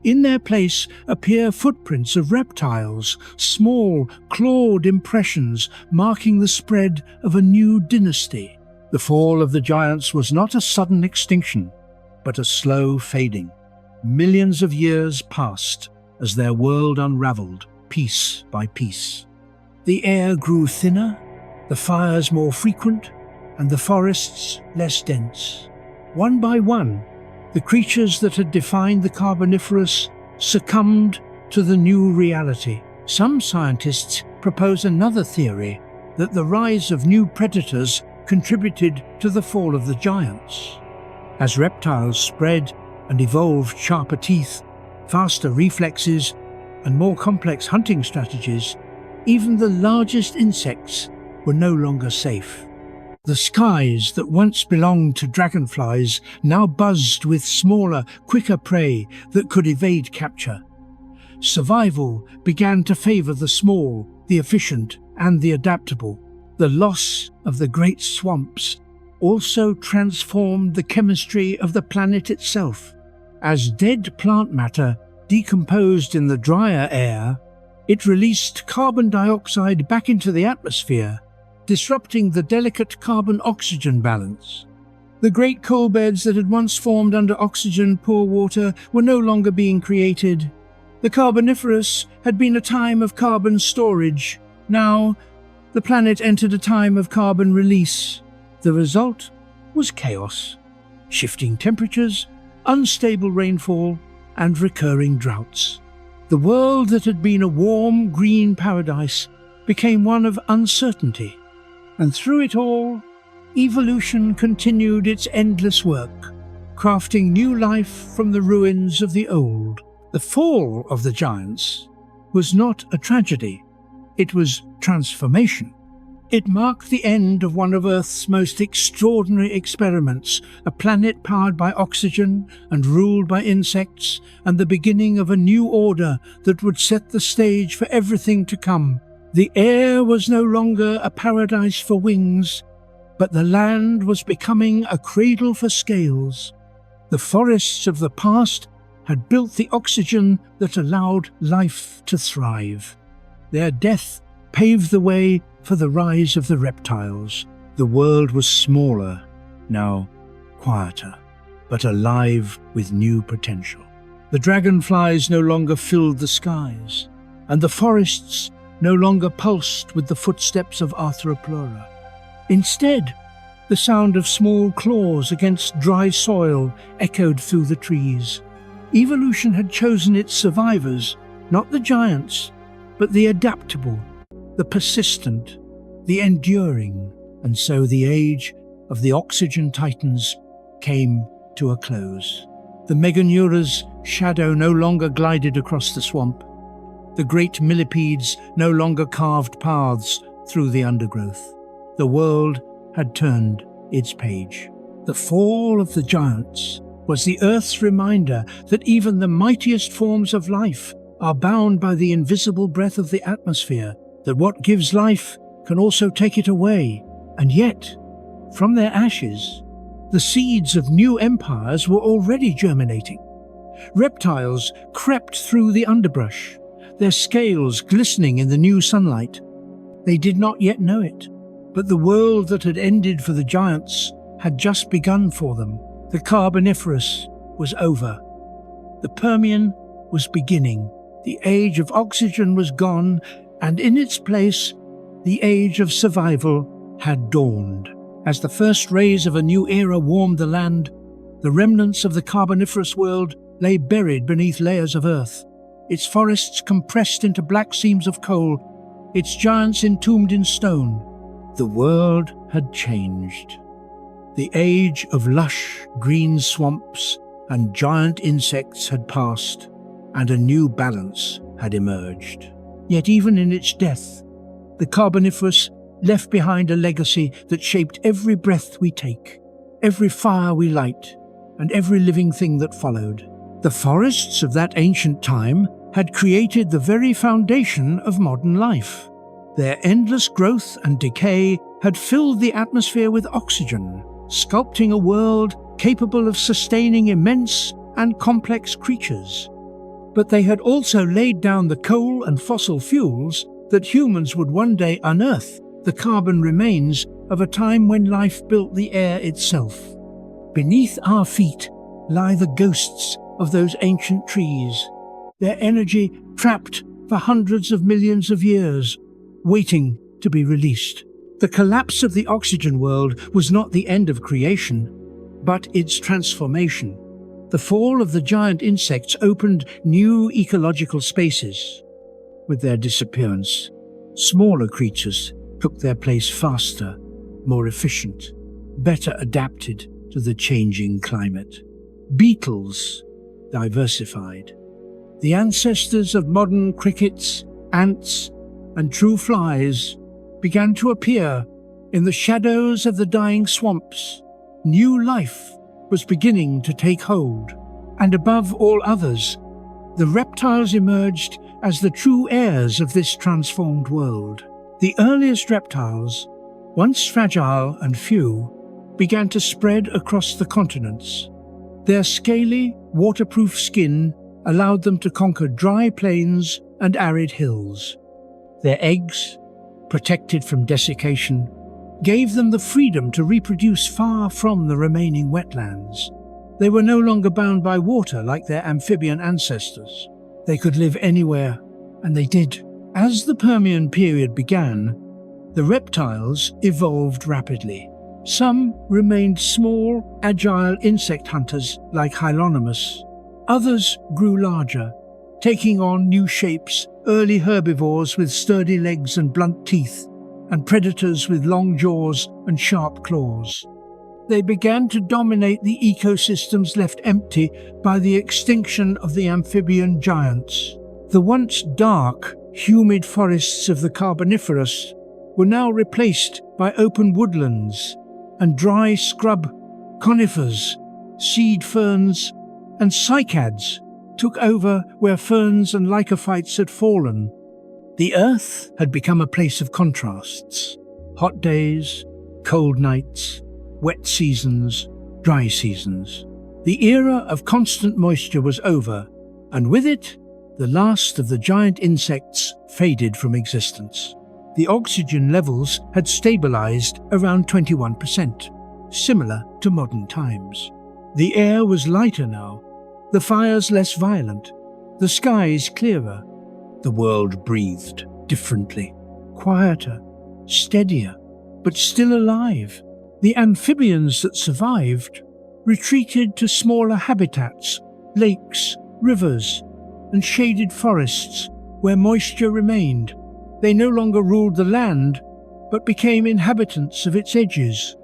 In their place appear footprints of reptiles, small, clawed impressions marking the spread of a new dynasty. The fall of the giants was not a sudden extinction, but a slow fading. Millions of years passed as their world unraveled, piece by piece. The air grew thinner, the fires more frequent, and the forests less dense. One by one, the creatures that had defined the Carboniferous succumbed to the new reality. Some scientists propose another theory, that the rise of new predators contributed to the fall of the giants. As reptiles spread and evolved sharper teeth, faster reflexes, and more complex hunting strategies, even the largest insects were no longer safe. The skies that once belonged to dragonflies now buzzed with smaller, quicker prey that could evade capture. Survival began to favor the small, the efficient, and the adaptable. The loss of the great swamps also transformed the chemistry of the planet itself. As dead plant matter decomposed in the drier air, it released carbon dioxide back into the atmosphere, disrupting the delicate carbon-oxygen balance. The great coal beds that had once formed under oxygen-poor water were no longer being created. The Carboniferous had been a time of carbon storage. Now, the planet entered a time of carbon release. The result was chaos. Shifting temperatures, unstable rainfall, and recurring droughts. The world that had been a warm, green paradise became one of uncertainty. And through it all, evolution continued its endless work, crafting new life from the ruins of the old. The fall of the giants was not a tragedy, it was transformation. It marked the end of one of Earth's most extraordinary experiments, a planet powered by oxygen and ruled by insects, and the beginning of a new order that would set the stage for everything to come. The air was no longer a paradise for wings, but the land was becoming a cradle for scales. The forests of the past had built the oxygen that allowed life to thrive. Their death paved the way for the rise of the reptiles. The world was smaller, now quieter, but alive with new potential. The dragonflies no longer filled the skies, and the forests no longer pulsed with the footsteps of arthropods. Instead, the sound of small claws against dry soil echoed through the trees. Evolution had chosen its survivors, not the giants, but the adaptable, the persistent, the enduring, and so the age of the oxygen titans came to a close. The Meganeura's shadow no longer glided across the swamp. The great millipedes no longer carved paths through the undergrowth. The world had turned its page. The fall of the giants was the Earth's reminder that even the mightiest forms of life are bound by the invisible breath of the atmosphere, that what gives life can also take it away. And yet, from their ashes, the seeds of new empires were already germinating. Reptiles crept through the underbrush, their scales glistening in the new sunlight. They did not yet know it, but the world that had ended for the giants had just begun for them. The Carboniferous was over. The Permian was beginning. The age of oxygen was gone, and in its place, the age of survival had dawned. As the first rays of a new era warmed the land, the remnants of the Carboniferous world lay buried beneath layers of earth, its forests compressed into black seams of coal, its giants entombed in stone. The world had changed. The age of lush green swamps and giant insects had passed, and a new balance had emerged. Yet even in its death, the Carboniferous left behind a legacy that shaped every breath we take, every fire we light, and every living thing that followed. The forests of that ancient time had created the very foundation of modern life. Their endless growth and decay had filled the atmosphere with oxygen, sculpting a world capable of sustaining immense and complex creatures. But they had also laid down the coal and fossil fuels that humans would one day unearth, the carbon remains of a time when life built the air itself. Beneath our feet lie the ghosts of those ancient trees, their energy trapped for hundreds of millions of years, waiting to be released. The collapse of the oxygen world was not the end of creation, but its transformation. The fall of the giant insects opened new ecological spaces. With their disappearance, smaller creatures took their place faster, more efficient, better adapted to the changing climate. Beetles diversified. The ancestors of modern crickets, ants, and true flies began to appear in the shadows of the dying swamps. New life was beginning to take hold, and above all others, the reptiles emerged as the true heirs of this transformed world. The earliest reptiles, once fragile and few, began to spread across the continents. Their scaly, waterproof skin allowed them to conquer dry plains and arid hills. Their eggs, protected from desiccation, gave them the freedom to reproduce far from the remaining wetlands. They were no longer bound by water like their amphibian ancestors. They could live anywhere, and they did. As the Permian period began, the reptiles evolved rapidly. Some remained small, agile insect hunters like Hylonomus. Others grew larger, taking on new shapes, early herbivores with sturdy legs and blunt teeth, and predators with long jaws and sharp claws. They began to dominate the ecosystems left empty by the extinction of the amphibian giants. The once dark, humid forests of the Carboniferous were now replaced by open woodlands and dry scrub. Conifers, seed ferns, and cycads took over where ferns and lycophytes had fallen. The earth had become a place of contrasts. Hot days, cold nights, wet seasons, dry seasons. The era of constant moisture was over, and with it, the last of the giant insects faded from existence. The oxygen levels had stabilized around 21%, similar to modern times. The air was lighter now, the fires less violent, the skies clearer. The world breathed differently, quieter, steadier, but still alive. The amphibians that survived retreated to smaller habitats, lakes, rivers, and shaded forests where moisture remained. They no longer ruled the land, but became inhabitants of its edges.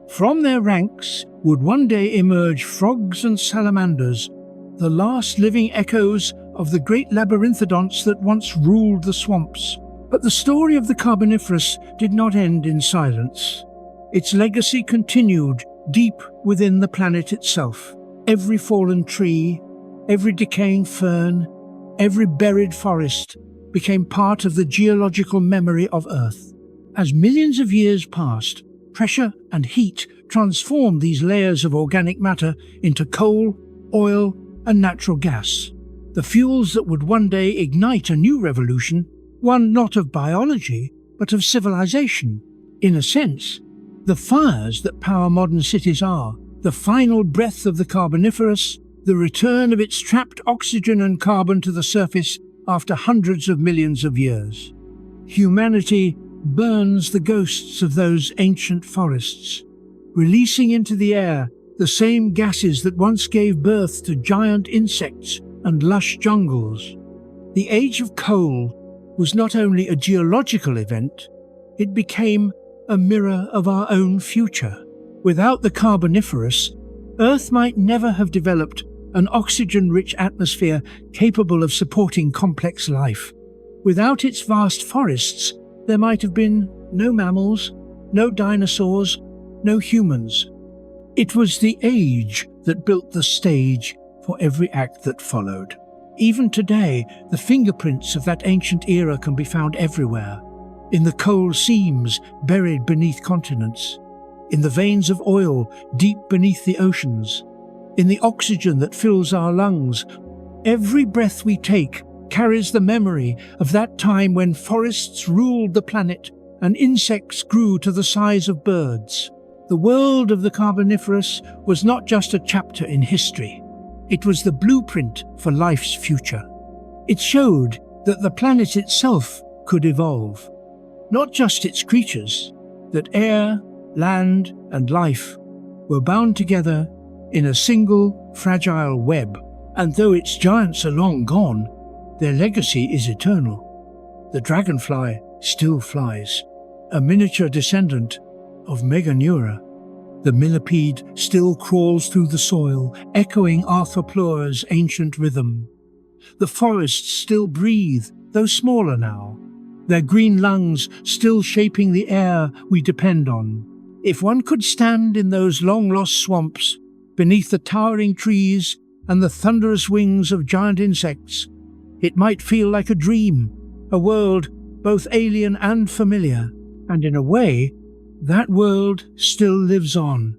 From their ranks would one day emerge frogs and salamanders, the last living echoes of the great labyrinthodonts that once ruled the swamps. But the story of the Carboniferous did not end in silence. Its legacy continued deep within the planet itself. Every fallen tree, every decaying fern, every buried forest became part of the geological memory of Earth. As millions of years passed, pressure and heat transformed these layers of organic matter into coal, oil, and natural gas, the fuels that would one day ignite a new revolution, one not of biology, but of civilization. In a sense, the fires that power modern cities are the final breath of the Carboniferous, the return of its trapped oxygen and carbon to the surface after hundreds of millions of years. Humanity burns the ghosts of those ancient forests, releasing into the air the same gases that once gave birth to giant insects and lush jungles. The age of coal was not only a geological event, it became a mirror of our own future. Without the Carboniferous, Earth might never have developed an oxygen-rich atmosphere capable of supporting complex life. Without its vast forests, there might have been no mammals, no dinosaurs, no humans. It was the age that built the stage for every act that followed. Even today, the fingerprints of that ancient era can be found everywhere. In the coal seams buried beneath continents, in the veins of oil deep beneath the oceans, in the oxygen that fills our lungs. Every breath we take carries the memory of that time when forests ruled the planet and insects grew to the size of birds. The world of the Carboniferous was not just a chapter in history. It was the blueprint for life's future. It showed that the planet itself could evolve. Not just its creatures, that air, land, and life were bound together in a single fragile web. And though its giants are long gone, their legacy is eternal. The dragonfly still flies, a miniature descendant of Meganeura. The millipede still crawls through the soil, echoing arthropods' ancient rhythm. The forests still breathe, though smaller now, their green lungs still shaping the air we depend on. If one could stand in those long-lost swamps, beneath the towering trees and the thunderous wings of giant insects, it might feel like a dream, a world both alien and familiar. And in a way, that world still lives on,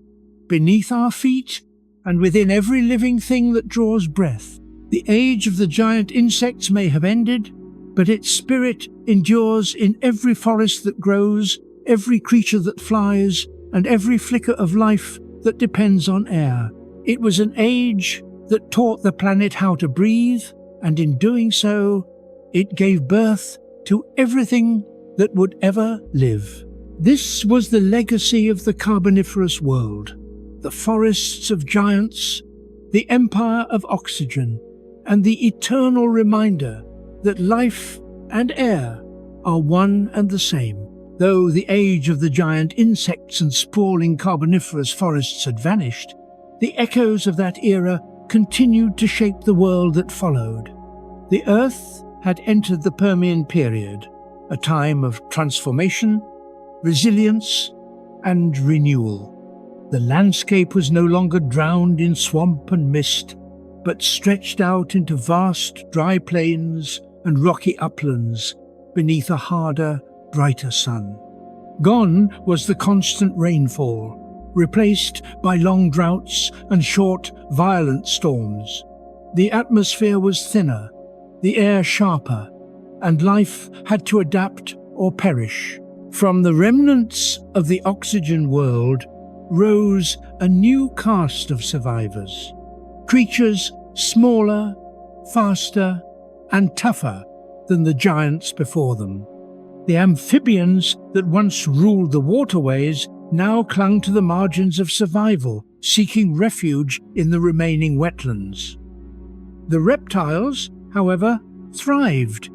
beneath our feet and within every living thing that draws breath. The age of the giant insects may have ended, but its spirit endures in every forest that grows, every creature that flies, and every flicker of life that depends on air. It was an age that taught the planet how to breathe, and in doing so, it gave birth to everything that would ever live. This was the legacy of the Carboniferous world, the forests of giants, the empire of oxygen, and the eternal reminder that life and air are one and the same. Though the age of the giant insects and sprawling Carboniferous forests had vanished, the echoes of that era continued to shape the world that followed. The Earth had entered the Perian period, a time of transformation, resilience, and renewal. The landscape was no longer drowned in swamp and mist, but stretched out into vast dry plains and rocky uplands beneath a harder, brighter sun. Gone was the constant rainfall, replaced by long droughts and short, violent storms. The atmosphere was thinner, the air sharper, and life had to adapt or perish. From the remnants of the oxygen world rose a new caste of survivors, creatures smaller, faster, and tougher than the giants before them. The amphibians that once ruled the waterways now clung to the margins of survival, seeking refuge in the remaining wetlands. The reptiles, however, thrived.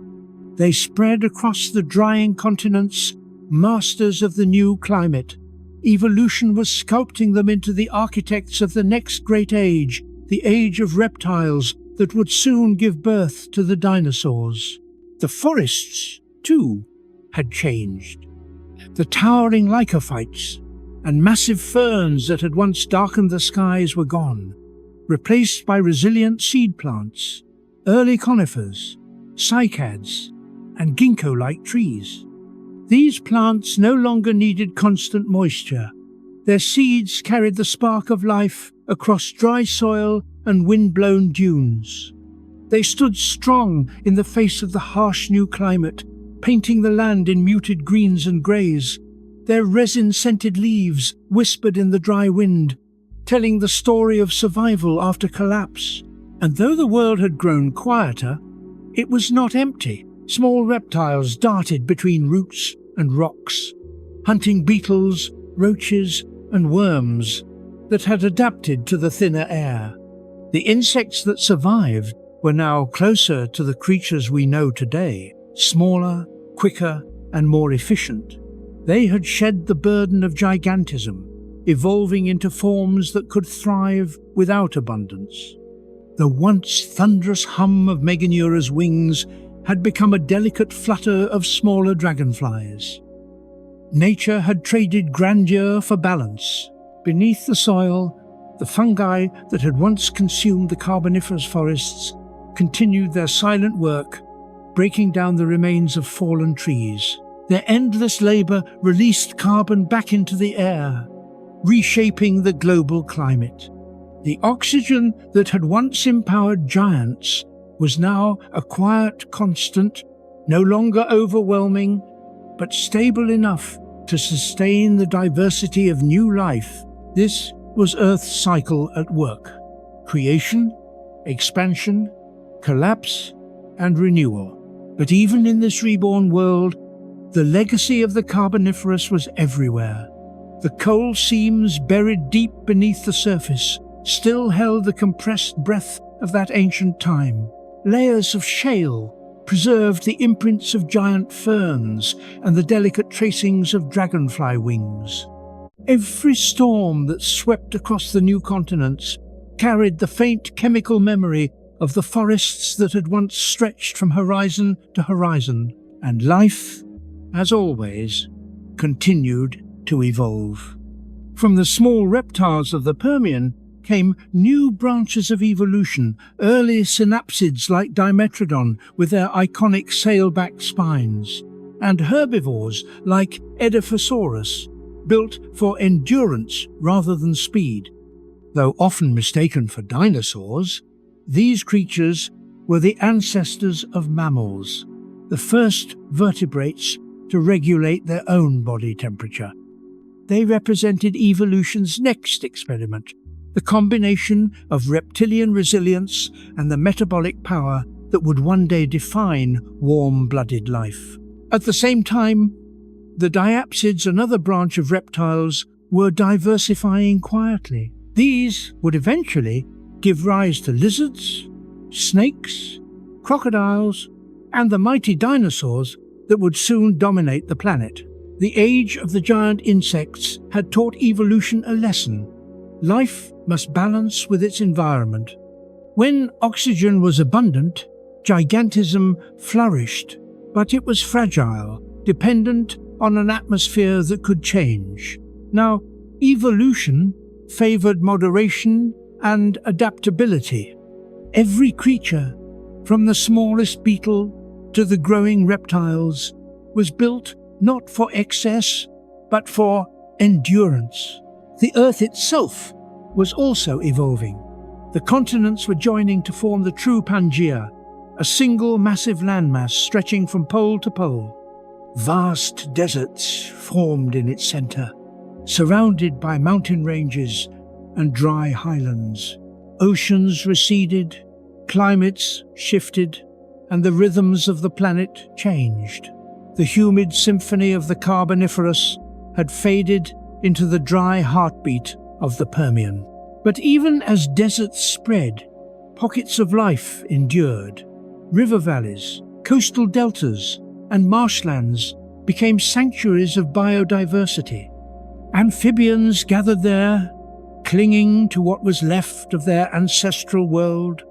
They spread across the drying continents, masters of the new climate. Evolution was sculpting them into the architects of the next great age, the age of reptiles that would soon give birth to the dinosaurs. The forests, too, had changed. The towering lycophytes and massive ferns that had once darkened the skies were gone, replaced by resilient seed plants, early conifers, cycads, and ginkgo-like trees. These plants no longer needed constant moisture. Their seeds carried the spark of life across dry soil and wind-blown dunes. They stood strong in the face of the harsh new climate, painting the land in muted greens and greys. Their resin-scented leaves whispered in the dry wind, telling the story of survival after collapse. And though the world had grown quieter, it was not empty. Small reptiles darted between roots and rocks, hunting beetles, roaches, and worms that had adapted to the thinner air. The insects that survived were now closer to the creatures we know today, smaller, quicker, and more efficient. They had shed the burden of gigantism, evolving into forms that could thrive without abundance. The once thunderous hum of Meganeura's wings had become a delicate flutter of smaller dragonflies. Nature had traded grandeur for balance. Beneath the soil, the fungi that had once consumed the Carboniferous forests continued their silent work, breaking down the remains of fallen trees. Their endless labor released carbon back into the air, reshaping the global climate. The oxygen that had once empowered giants was now a quiet constant, no longer overwhelming, but stable enough to sustain the diversity of new life. This was Earth's cycle at work: creation, expansion, collapse, and renewal. But even in this reborn world, The legacy of the Carboniferous was everywhere. The coal seams buried deep beneath the surface still held the compressed breath of that ancient time. Layers of shale preserved the imprints of giant ferns and the delicate tracings of dragonfly wings. Every storm that swept across the new continents carried the faint chemical memory of the forests that had once stretched from horizon to horizon, and life, as always, continued to evolve. From the small reptiles of the Perian came new branches of evolution, early synapsids like Dimetrodon with their iconic sailback spines, and herbivores like Edaphosaurus, built for endurance rather than speed. Though often mistaken for dinosaurs, these creatures were the ancestors of mammals, the first vertebrates to regulate their own body temperature. They represented evolution's next experiment, the combination of reptilian resilience and the metabolic power that would one day define warm-blooded life. At the same time, the diapsids, another branch of reptiles, were diversifying quietly. These would eventually give rise to lizards, snakes, crocodiles, and the mighty dinosaurs that would soon dominate the planet. The age of the giant insects had taught evolution a lesson. Life must balance with its environment. When oxygen was abundant, gigantism flourished, but it was fragile, dependent on an atmosphere that could change. Now, evolution favored moderation and adaptability. Every creature, from the smallest beetle to the growing reptiles, was built not for excess, but for endurance. The Earth itself was also evolving. The continents were joining to form the true Pangaea, a single massive landmass stretching from pole to pole. Vast deserts formed in its center, surrounded by mountain ranges and dry highlands. Oceans receded, climates shifted, and the rhythms of the planet changed. The humid symphony of the Carboniferous had faded into the dry heartbeat of the Perian. But even as deserts spread, pockets of life endured. River valleys, coastal deltas, and marshlands became sanctuaries of biodiversity. Amphibians gathered there, clinging to what was left of their ancestral world.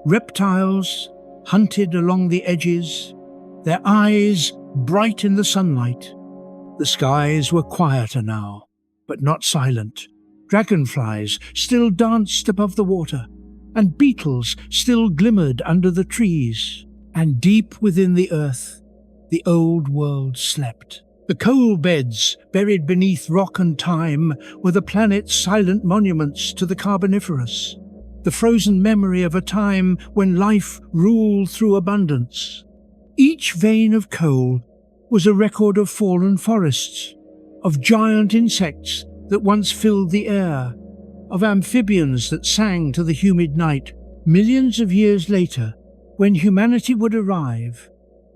Reptiles hunted along the edges, their eyes bright in the sunlight. The skies were quieter now, but not silent. Dragonflies still danced above the water, and beetles still glimmered under the trees. And deep within the earth, the old world slept. The coal beds, buried beneath rock and time, were the planet's silent monuments to the Carboniferous, the frozen memory of a time when life ruled through abundance. Each vein of coal was a record of fallen forests, of giant insects that once filled the air, of amphibians that sang to the humid night. Millions of years later, when humanity would arrive,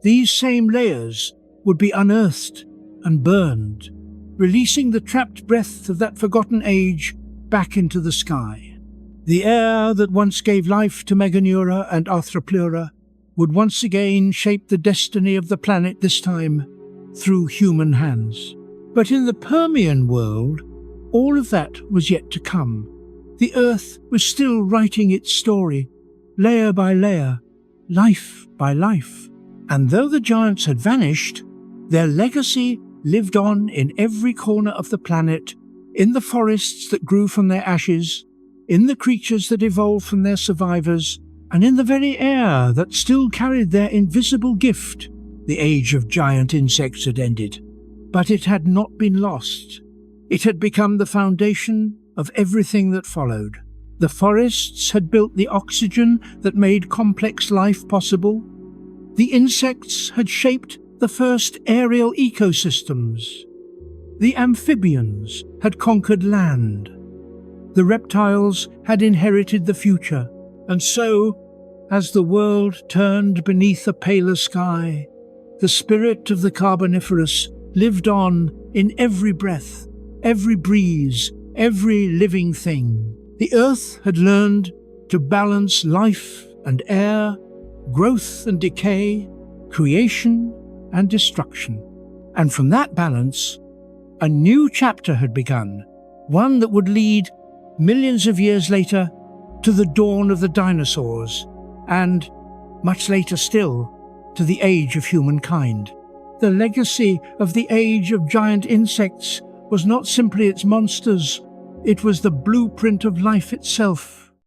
these same layers would be unearthed and burned, releasing the trapped breath of that forgotten age back into the sky. The air that once gave life to Meganeura and Arthropods would once again shape the destiny of the planet, this time through human hands. But in the Perian world, all of that was yet to come. The Earth was still writing its story, layer by layer, life by life. And though the giants had vanished, their legacy lived on in every corner of the planet, in the forests that grew from their ashes, in the creatures that evolved from their survivors, and in the very air that still carried their invisible gift. The age of giant insects had ended, but it had not been lost. It had become the foundation of everything that followed. The forests had built the oxygen that made complex life possible. The insects had shaped the first aerial ecosystems. The amphibians had conquered land. The reptiles had inherited the future. And so, as the world turned beneath a paler sky, The spirit of the Carboniferous lived on in every breath, every breeze, every living thing. The earth had learned to balance life and air, growth and decay, creation and destruction. And from that balance, a new chapter had begun, one that would lead millions of years later to the dawn of the dinosaurs, and, much later still, to the age of humankind. The legacy of the age of giant insects was not simply its monsters, it was the blueprint of life itself.